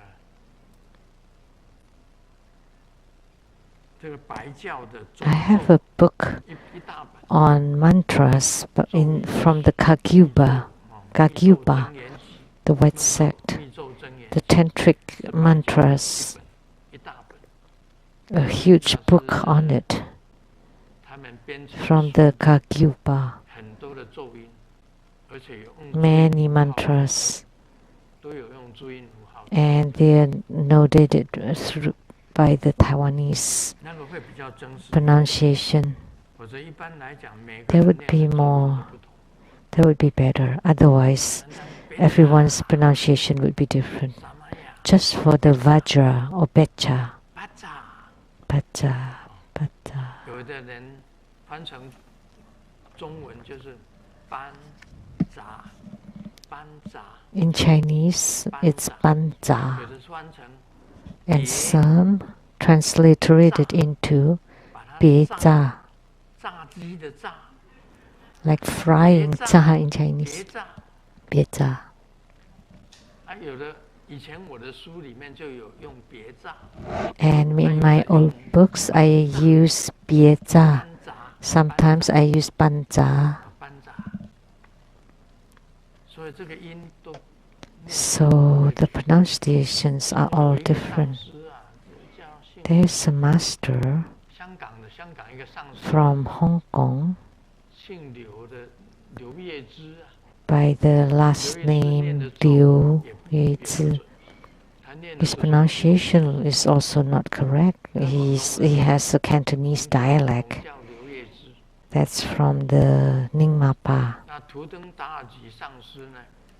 [SPEAKER 1] I have a book on mantras from the Kagyupa, the White sect, the tantric mantras, a huge book on it from the Kagyupa. Many mantras, and they are noted by the Taiwanese pronunciation. There would be more, that would be better. Otherwise, everyone's pronunciation would be different. Just for the Vajra or Becha. Bacha. In Chinese, it's banza, and some transliterated into beza, like frying za in Chinese. Beza. And in my old books, I use beza. Sometimes I use banza. So the pronunciations are all different. There's a master from Hong Kong by the last name Liu Yuezhi. His pronunciation is also not correct. He has a Cantonese dialect. That's from the Ningmapa.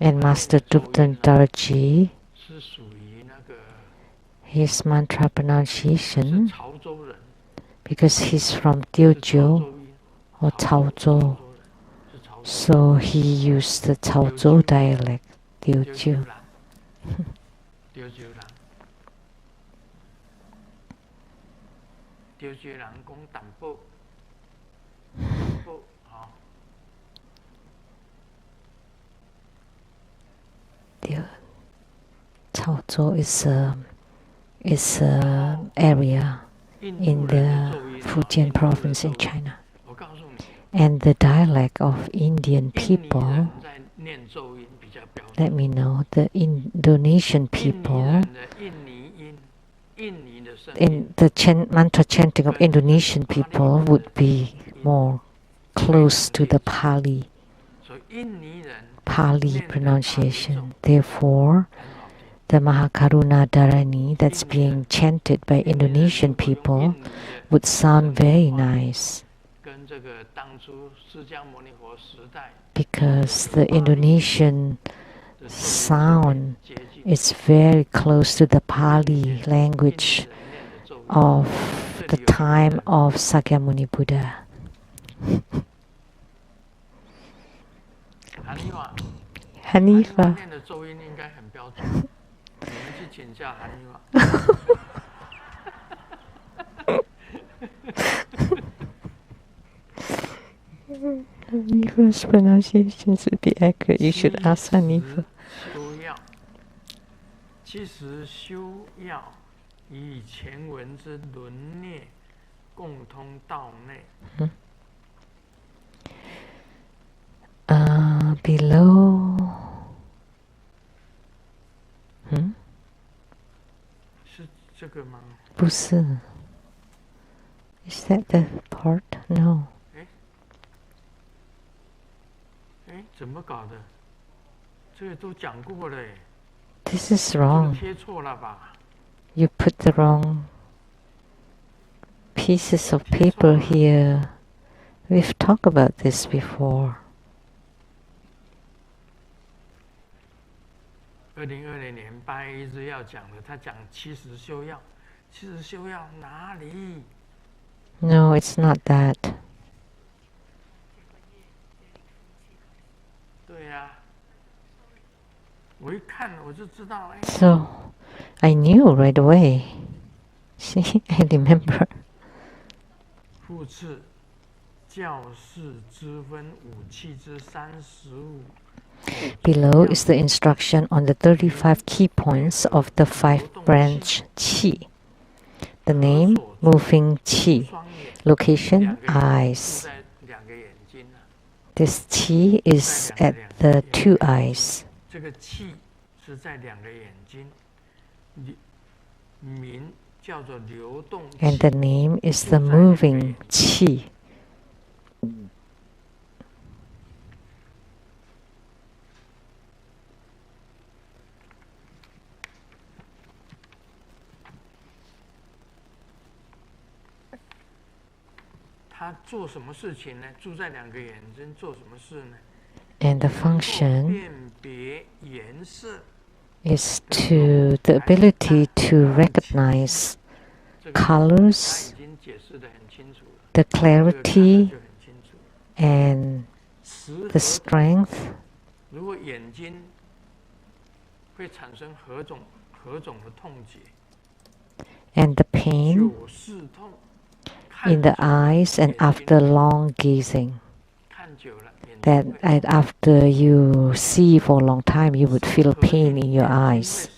[SPEAKER 1] And Master Dupten Darji, his mantra pronunciation, because he's from Teochew or Chaozhou, so he used the Chaozhou dialect, Teochew. Chaozhou is is an area in the Fujian province in China. And the dialect of Indian people, let me know, the Indonesian people, in the mantra chanting of Indonesian people would be more close to the Pali pronunciation. Therefore, the Mahakaruna Dharani that's being chanted by Indonesian people would sound very nice, because the Indonesian sound is very close to the Pali language of the time of Sakyamuni Buddha. Hanifa. Hanifa's pronunciation should be accurate. You should ask Hanifa.
[SPEAKER 2] 其实修要以前文之轮列共通道内。
[SPEAKER 1] Below.
[SPEAKER 2] 是这个吗？
[SPEAKER 1] 不是。Is that the part? No.
[SPEAKER 2] 怎么搞的？这个都讲过了。
[SPEAKER 1] This is wrong.
[SPEAKER 2] 贴错了吧？
[SPEAKER 1] You put the wrong pieces of paper here. We've talked about this before.
[SPEAKER 2] 2020年8月1日要讲的，他讲70修要，70修要哪里？
[SPEAKER 1] No, it's not that.
[SPEAKER 2] 对呀，我一看我就知道。
[SPEAKER 1] So, I knew right away. See, I remember.
[SPEAKER 2] 复次，教士之分武器之35。
[SPEAKER 1] Below is the instruction on the 35 key points of the 5-branch qi. The name, moving qi. Location, eyes. This qi is at the 2 eyes. And the name is the moving qi. And the function is to the ability to recognize colors, the clarity, and the strength. And the pain in the eyes, and after long gazing, that after you see for a long time, you would feel pain in your eyes.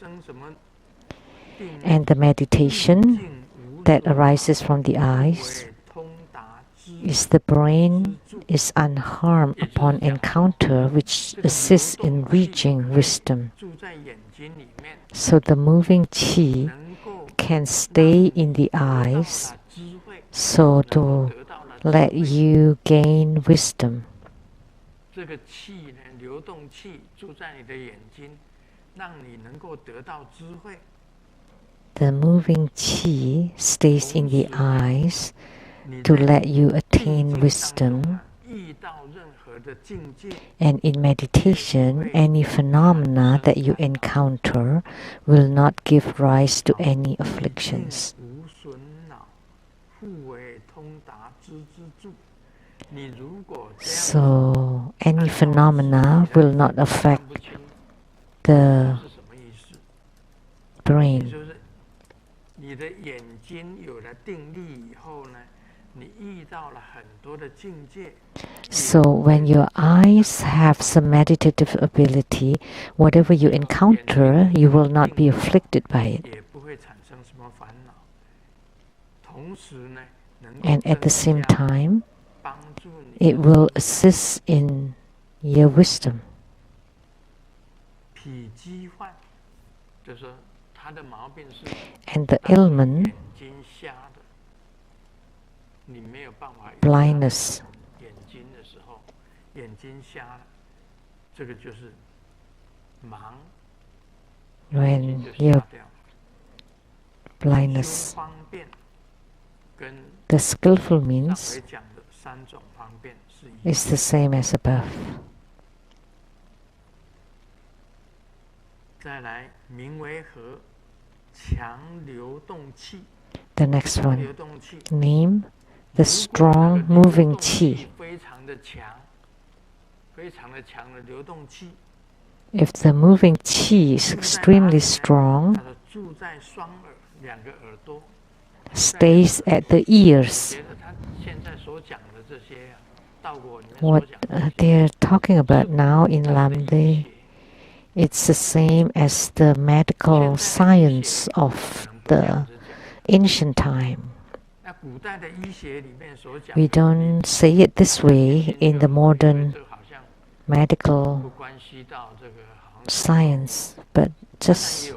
[SPEAKER 1] And the meditation that arises from the eyes is the brain is unharmed upon encounter, which assists in reaching wisdom. So the moving qi can stay in the eyes, so to let you gain wisdom. The moving qi stays in the eyes to let you attain wisdom. And in meditation, any phenomena that you encounter will not give rise to any afflictions. So, any phenomena will not affect the brain. So when your eyes have some meditative ability, whatever you encounter, you will not be afflicted by it. And at the same time, it will assist in your wisdom. And the ailment, blindness, when your blindness, the skillful means is the same as above. The next one, name the strong moving qi. If the moving qi is extremely strong, stays at the ears. What they're talking about now in Lamdre, it's the same as the medical science of the ancient time. We don't say it this way in the modern medical science, but just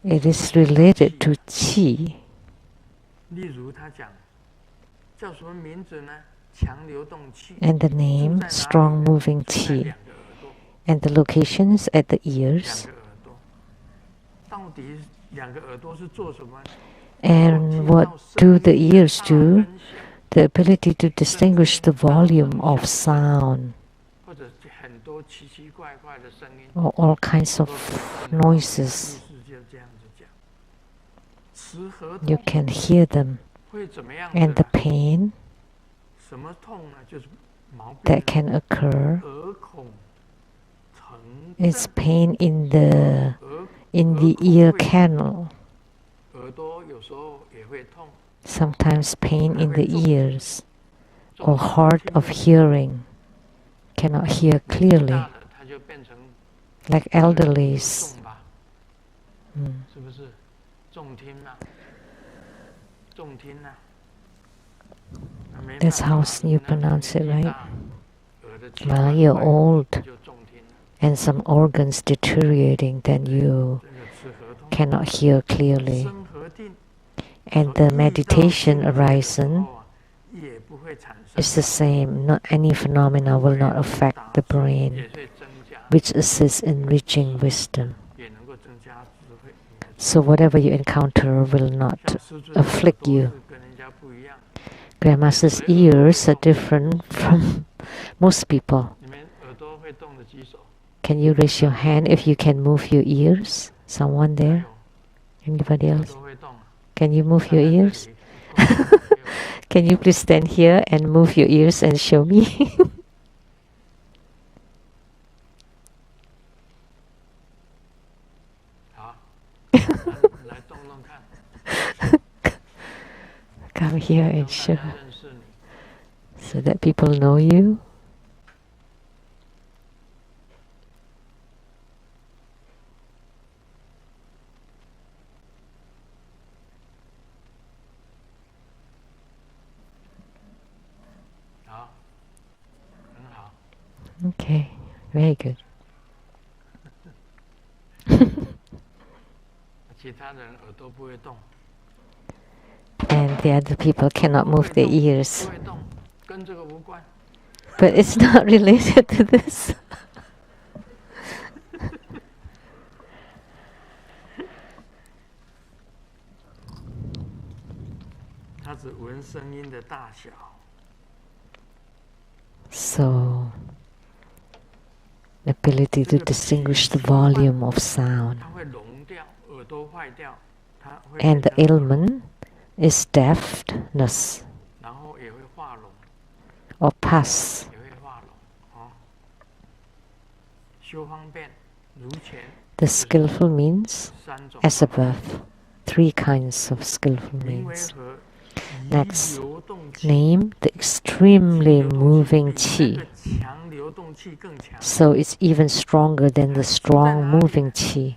[SPEAKER 1] it is related to qi. And the name, strong moving qi. And the locations at the ears. And what do the ears do? The ability to distinguish the volume of sound, or all kinds of noises. You can hear them. And the pain that can occur is pain in the ear canal. Sometimes pain in the ears, or hard of hearing, cannot hear clearly, like elderlies. That's how you pronounce it, right? Well, you're old and some organs deteriorating, then you cannot hear clearly. And the meditation horizon is the same. Not any phenomena will not affect the brain, which assists in reaching wisdom. So whatever you encounter will not afflict you. Grandmaster's ears are different from most people. Can you raise your hand if you can move your ears? Someone there? Anybody else? Can you move your ears? Can you please stand here and move your ears and show me? Come here and show, so that people know you. Okay, very good. And the other people cannot move their ears. But it's not related to this. So, ability to distinguish the volume of sound. And the ailment is deafness or pus. The skillful means, as above, 3 kinds of skillful means. Next, name the extremely moving qi. So it's even stronger than the strong moving qi.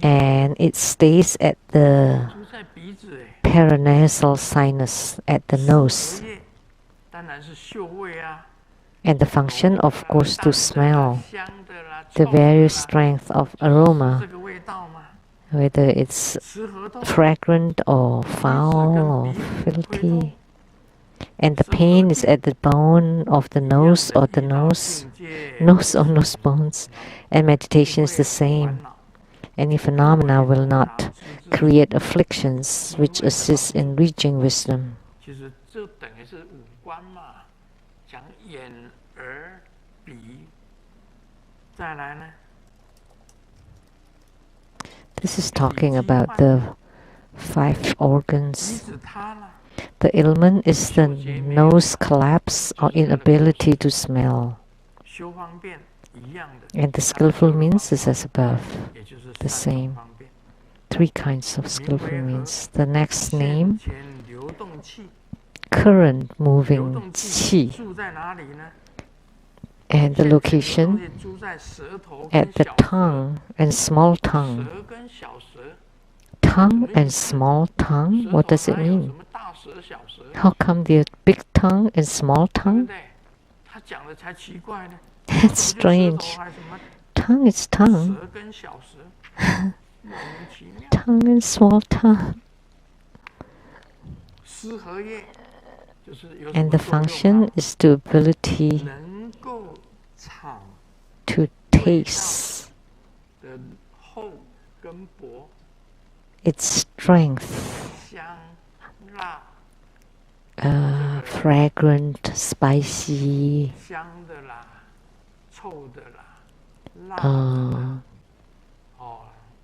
[SPEAKER 1] and it stays at the
[SPEAKER 2] 住在鼻子哎，
[SPEAKER 1] paranasal sinus at the nose.
[SPEAKER 2] 舌叶当然是嗅味啊，
[SPEAKER 1] And the function, of course, to
[SPEAKER 2] 淡的啦
[SPEAKER 1] smell
[SPEAKER 2] 香的啦
[SPEAKER 1] the
[SPEAKER 2] 臭的
[SPEAKER 1] various
[SPEAKER 2] 啦
[SPEAKER 1] strength of
[SPEAKER 2] 这
[SPEAKER 1] aroma,
[SPEAKER 2] 个味道嘛。
[SPEAKER 1] whether it's
[SPEAKER 2] 吃合痛，
[SPEAKER 1] fragrant or
[SPEAKER 2] 鼻子
[SPEAKER 1] foul
[SPEAKER 2] 跟
[SPEAKER 1] or
[SPEAKER 2] 鼻子会痛，
[SPEAKER 1] filthy. And the
[SPEAKER 2] 舌
[SPEAKER 1] pain
[SPEAKER 2] 和
[SPEAKER 1] is
[SPEAKER 2] 地
[SPEAKER 1] at the bone of the
[SPEAKER 2] 一样
[SPEAKER 1] nose
[SPEAKER 2] 的
[SPEAKER 1] or the
[SPEAKER 2] 一道
[SPEAKER 1] nose,
[SPEAKER 2] 境界，
[SPEAKER 1] nose or nose bones. And
[SPEAKER 2] 不
[SPEAKER 1] meditation is
[SPEAKER 2] 会
[SPEAKER 1] the
[SPEAKER 2] 烦
[SPEAKER 1] same.
[SPEAKER 2] 恼，
[SPEAKER 1] Any
[SPEAKER 2] 不
[SPEAKER 1] phenomena
[SPEAKER 2] 会
[SPEAKER 1] will
[SPEAKER 2] 打
[SPEAKER 1] not
[SPEAKER 2] 痴自己。
[SPEAKER 1] create afflictions which assist in reaching wisdom.
[SPEAKER 2] 其实这等于是五官嘛，讲眼、耳、鼻，再来呢，
[SPEAKER 1] This is talking about the 5
[SPEAKER 2] 鼻
[SPEAKER 1] organs.
[SPEAKER 2] 子塌了，
[SPEAKER 1] The ailment is the nose collapse or inability to smell.
[SPEAKER 2] 修方便一样的，
[SPEAKER 1] And the skillful means is as above,
[SPEAKER 2] 也就是
[SPEAKER 1] the
[SPEAKER 2] 三种
[SPEAKER 1] same.
[SPEAKER 2] 方便。
[SPEAKER 1] 3 kinds of skillful means. The next
[SPEAKER 2] 现
[SPEAKER 1] name,
[SPEAKER 2] 前流动气，
[SPEAKER 1] current
[SPEAKER 2] 流
[SPEAKER 1] moving
[SPEAKER 2] 动气
[SPEAKER 1] qi.
[SPEAKER 2] 住在哪里呢？
[SPEAKER 1] And the
[SPEAKER 2] 现前流动
[SPEAKER 1] location
[SPEAKER 2] 气住在舌头
[SPEAKER 1] at
[SPEAKER 2] 跟
[SPEAKER 1] the
[SPEAKER 2] 小舌，
[SPEAKER 1] tongue and small tongue.
[SPEAKER 2] 舌跟小舌，
[SPEAKER 1] Tongue and small tongue?
[SPEAKER 2] 舌
[SPEAKER 1] What
[SPEAKER 2] 头
[SPEAKER 1] does it
[SPEAKER 2] 哪有什
[SPEAKER 1] mean?
[SPEAKER 2] 么大舌小舌？
[SPEAKER 1] How come there's big tongue and small
[SPEAKER 2] 对不
[SPEAKER 1] tongue?
[SPEAKER 2] 对？他讲的才奇怪呢。
[SPEAKER 1] That's
[SPEAKER 2] 怎么就舌头
[SPEAKER 1] strange.
[SPEAKER 2] 还什么
[SPEAKER 1] Tongue is tongue.
[SPEAKER 2] 舌跟小舌，莫名其妙。
[SPEAKER 1] Tongue and small tongue.
[SPEAKER 2] 湿和液就是有什
[SPEAKER 1] And
[SPEAKER 2] 么
[SPEAKER 1] the
[SPEAKER 2] 作用
[SPEAKER 1] function
[SPEAKER 2] 啊？
[SPEAKER 1] is the ability
[SPEAKER 2] 能够尝
[SPEAKER 1] to taste
[SPEAKER 2] 的厚跟薄，
[SPEAKER 1] its strength,
[SPEAKER 2] 香辣
[SPEAKER 1] fragrant, spicy,
[SPEAKER 2] 香的啦，臭的啦，辣的啦，哦，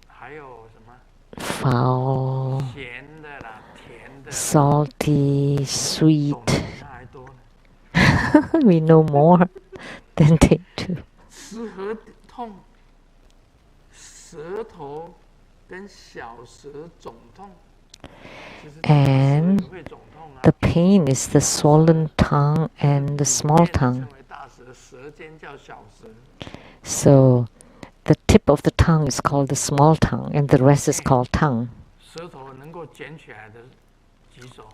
[SPEAKER 2] 还有什么
[SPEAKER 1] foul,
[SPEAKER 2] 咸的啦，甜的啦，
[SPEAKER 1] salty,
[SPEAKER 2] 懂
[SPEAKER 1] sweet.
[SPEAKER 2] 得比他还多呢。
[SPEAKER 1] We know more than they do.
[SPEAKER 2] 吃和痛，舌头跟小舌肿痛，其实大舌
[SPEAKER 1] And
[SPEAKER 2] 也会肿痛啊。
[SPEAKER 1] the pain is the swollen tongue and the small
[SPEAKER 2] 里面
[SPEAKER 1] tongue.
[SPEAKER 2] 称为大舌，舌尖叫小舌。
[SPEAKER 1] So the tip of the tongue is called the small tongue and the rest is called tongue.
[SPEAKER 2] 舌头能够卷起来的举手，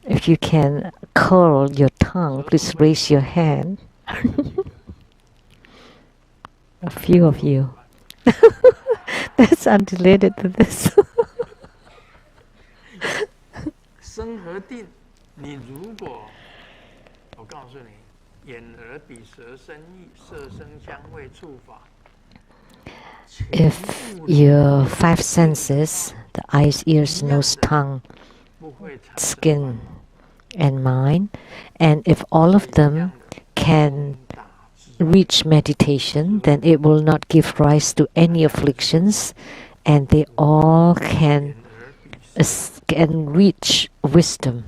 [SPEAKER 1] If you can curl your tongue, please raise your hand. A few of you. That's unrelated to this.
[SPEAKER 2] 身和定，你如果我告诉你，眼耳鼻舌身意，色声香味触法，
[SPEAKER 1] If your 5 senses, the eyes, ears, nose, tongue,
[SPEAKER 2] 不会产生
[SPEAKER 1] skin, and mind, and if all of them can
[SPEAKER 2] 打击
[SPEAKER 1] reach meditation, then it will not give rise to any afflictions, and they all
[SPEAKER 2] 眼
[SPEAKER 1] can
[SPEAKER 2] 耳鼻舌
[SPEAKER 1] can reach wisdom.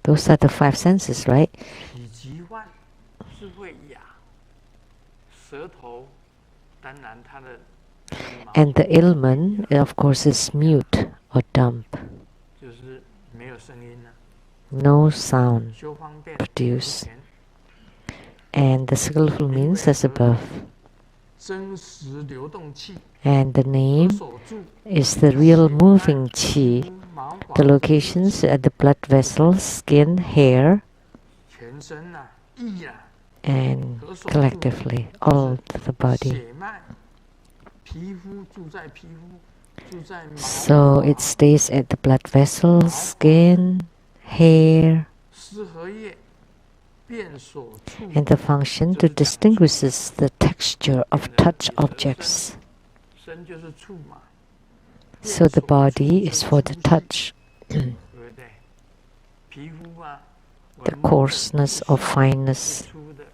[SPEAKER 1] Those are the 5 senses, right?
[SPEAKER 2] 体极腕是会哑，舌头当然它的
[SPEAKER 1] And the ailment, of course, is mute or dumb.
[SPEAKER 2] 就是没有声音了。
[SPEAKER 1] No sound
[SPEAKER 2] 修方便
[SPEAKER 1] produced.
[SPEAKER 2] 前
[SPEAKER 1] And the skillful means as above.
[SPEAKER 2] 真实流动气，
[SPEAKER 1] And the
[SPEAKER 2] 何
[SPEAKER 1] name
[SPEAKER 2] 所住？
[SPEAKER 1] is the real moving qi.
[SPEAKER 2] 毛
[SPEAKER 1] The
[SPEAKER 2] 管
[SPEAKER 1] locations are the blood vessels, skin, hair,
[SPEAKER 2] 全身呐、意啊，
[SPEAKER 1] and collectively all the body.
[SPEAKER 2] 血脉，皮肤住在皮肤，住在毛
[SPEAKER 1] So it stays at the blood vessels, skin, hair,
[SPEAKER 2] 湿和液，变所处
[SPEAKER 1] and the function to distinguishes the texture of touch objects.
[SPEAKER 2] 身就是触嘛，
[SPEAKER 1] So the body is for the touch,
[SPEAKER 2] 对不对？皮肤啊，
[SPEAKER 1] the coarseness or fineness.
[SPEAKER 2] 粗的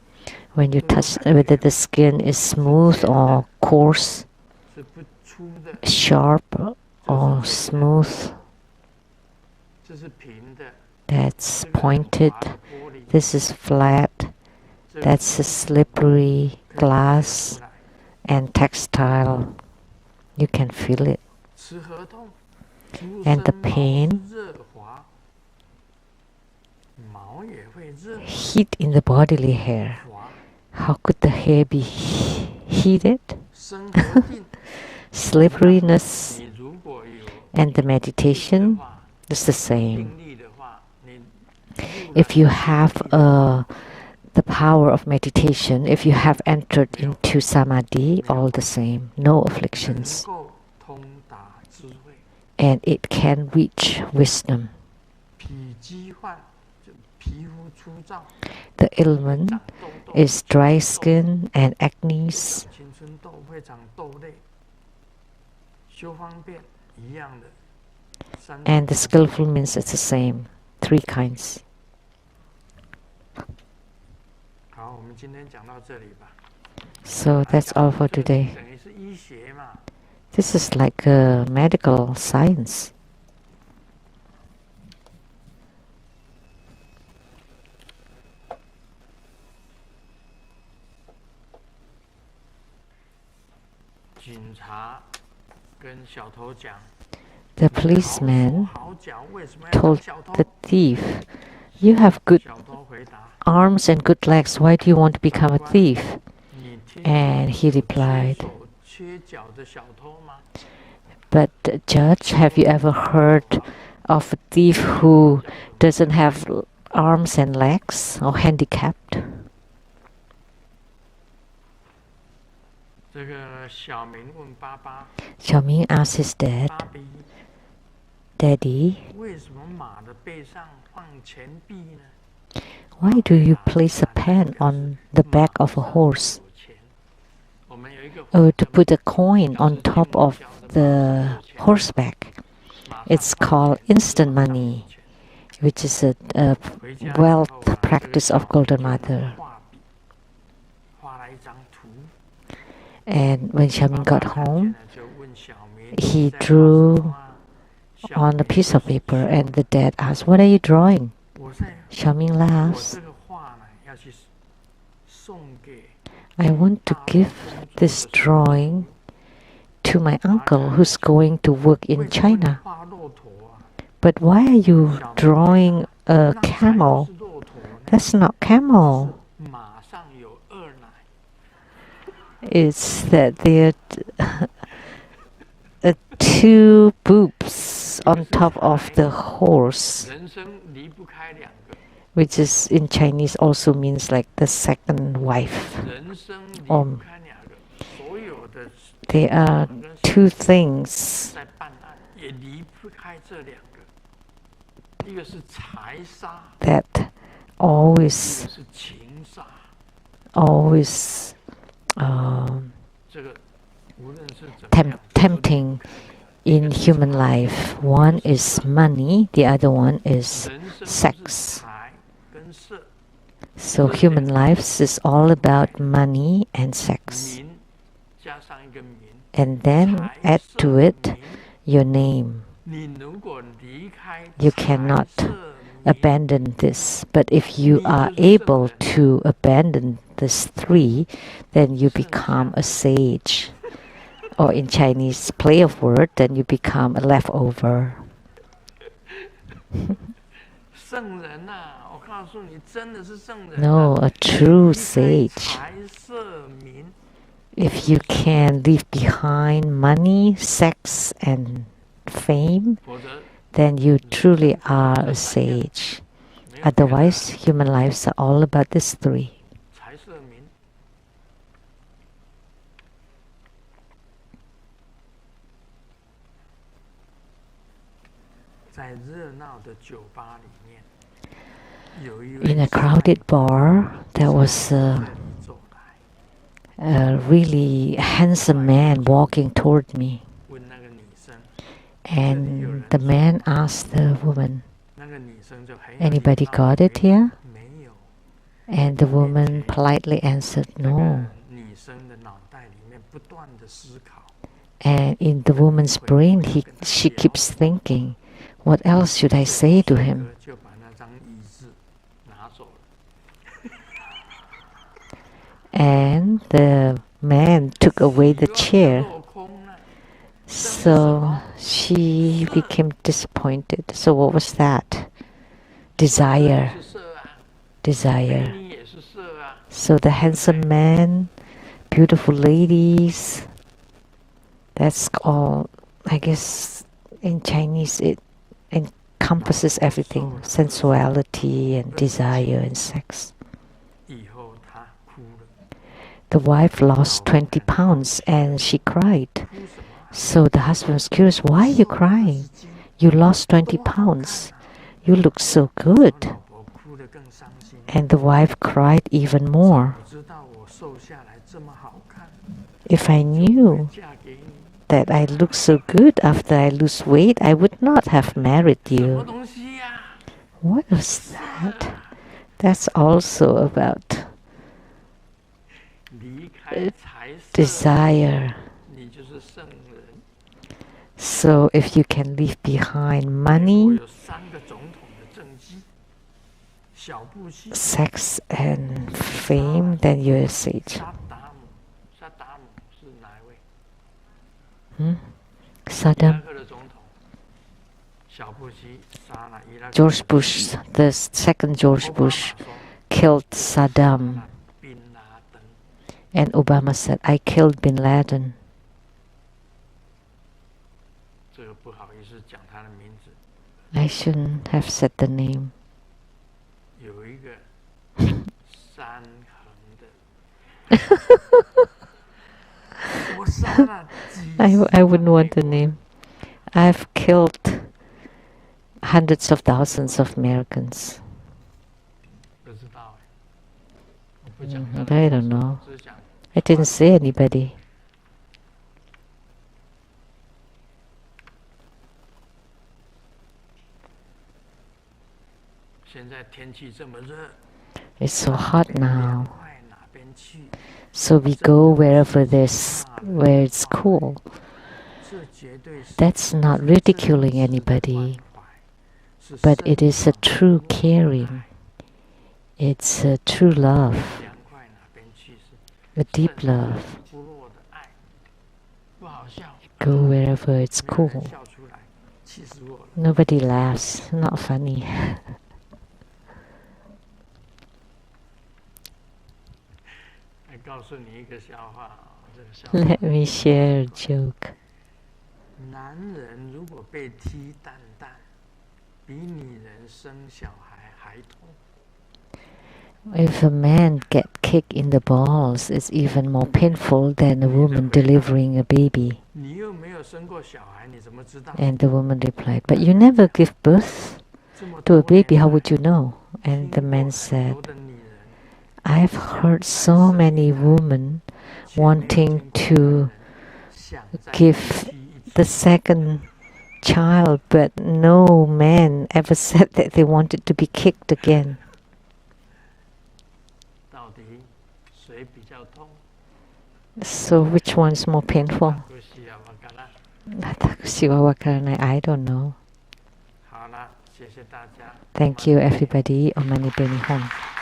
[SPEAKER 1] When you touch whether the skin is smooth or coarse,
[SPEAKER 2] 是不粗的，
[SPEAKER 1] sharp or smooth,
[SPEAKER 2] 这是平的，
[SPEAKER 1] that's
[SPEAKER 2] 这个很
[SPEAKER 1] pointed,
[SPEAKER 2] 滑的玻璃，
[SPEAKER 1] this is flat,
[SPEAKER 2] 这个
[SPEAKER 1] that's a slippery
[SPEAKER 2] 可以看得
[SPEAKER 1] glass
[SPEAKER 2] 出来
[SPEAKER 1] and textile. You can feel it.
[SPEAKER 2] 吃合痛，出
[SPEAKER 1] And the
[SPEAKER 2] 生毛
[SPEAKER 1] pain
[SPEAKER 2] 热滑，毛也会热
[SPEAKER 1] Heat in the bodily hair.
[SPEAKER 2] 滑，
[SPEAKER 1] How could the hair be heated? Slipperiness and the meditation is the same. If you have the power of meditation, if you have entered into samadhi, all the same, no afflictions. And it can reach wisdom. The ailment is dry skin and acne. And the skillful means it's the same, 3 kinds. So that's all for today. This is like a medical science. The policeman told the thief, "You have good arms and good legs. Why do you want to become a thief?" And he replied, "But Judge, have you ever heard of a thief who doesn't have arms and legs or handicapped?" Xiaoming asked his dad, "Daddy, why do you place a pen on the back of a horse? Or to put a coin on top of the horseback? It's called instant money, which is a wealth practice of Golden Mother." And when Xiaoming got home, he drew on a piece of paper, and the dad asked, "What are you drawing?" Xiaoming laughs. "I want to give this drawing to my uncle who's going to work in China." "But why are you drawing a camel? That's not camel." It's that there are 2 boobs on top of the horse, which is in Chinese also means like the second wife. There are 2 things that always tempting in human life. One is money, the other one is sex. So human life is all about money and sex. And then add to it your name. You cannot abandon this, but if you are able to abandon these 3, then you become a sage. Or in Chinese play of word, then you become a leftover. No, a true sage. If you can leave behind money, sex, and fame, then you truly are a sage. Otherwise, human lives are all about these 3. In a crowded bar, there was a really handsome man walking toward me. And the man asked the woman, "Anybody got it here?" And the woman politely answered, "No." And in the woman's brain, she keeps thinking, "What else should I say to him?" And the man took away the chair. So she became disappointed. So what was that? Desire. Desire. So the handsome man beautiful ladies. That's all. I guess in Chinese it encompasses everything, sensuality and desire and sex. The wife lost 20 pounds and she cried. So the husband was curious, why are you crying? You lost 20 pounds. You look so good. And the wife cried even more. If I knew that I look so good after I lose weight, I would not have married you. What was that? That's also about desire. So if you can leave behind money, sex and fame, then you're a sage. Saddam. George Bush, the second George Bush, killed Saddam. And Obama said, I killed Bin Laden. I shouldn't have said the name. I wouldn't want the name. I've killed hundreds of thousands of Americans. I don't know. I didn't say anybody. It's so hot now. So we go wherever where it's cool. That's not ridiculing anybody, but it is a true caring. It's a true love, a deep love. Go wherever it's cool. Nobody laughs, not funny. Let me share a joke. If a man gets kicked in the balls, it's even more painful than a woman delivering a baby. And the woman replied, but you never give birth to a baby, how would you know? And the man said, I've heard so many women wanting to give the second child, but no man ever said that they wanted to be kicked again. So which one is more painful? I don't know. Thank you everybody. Om Mani Padme Hum.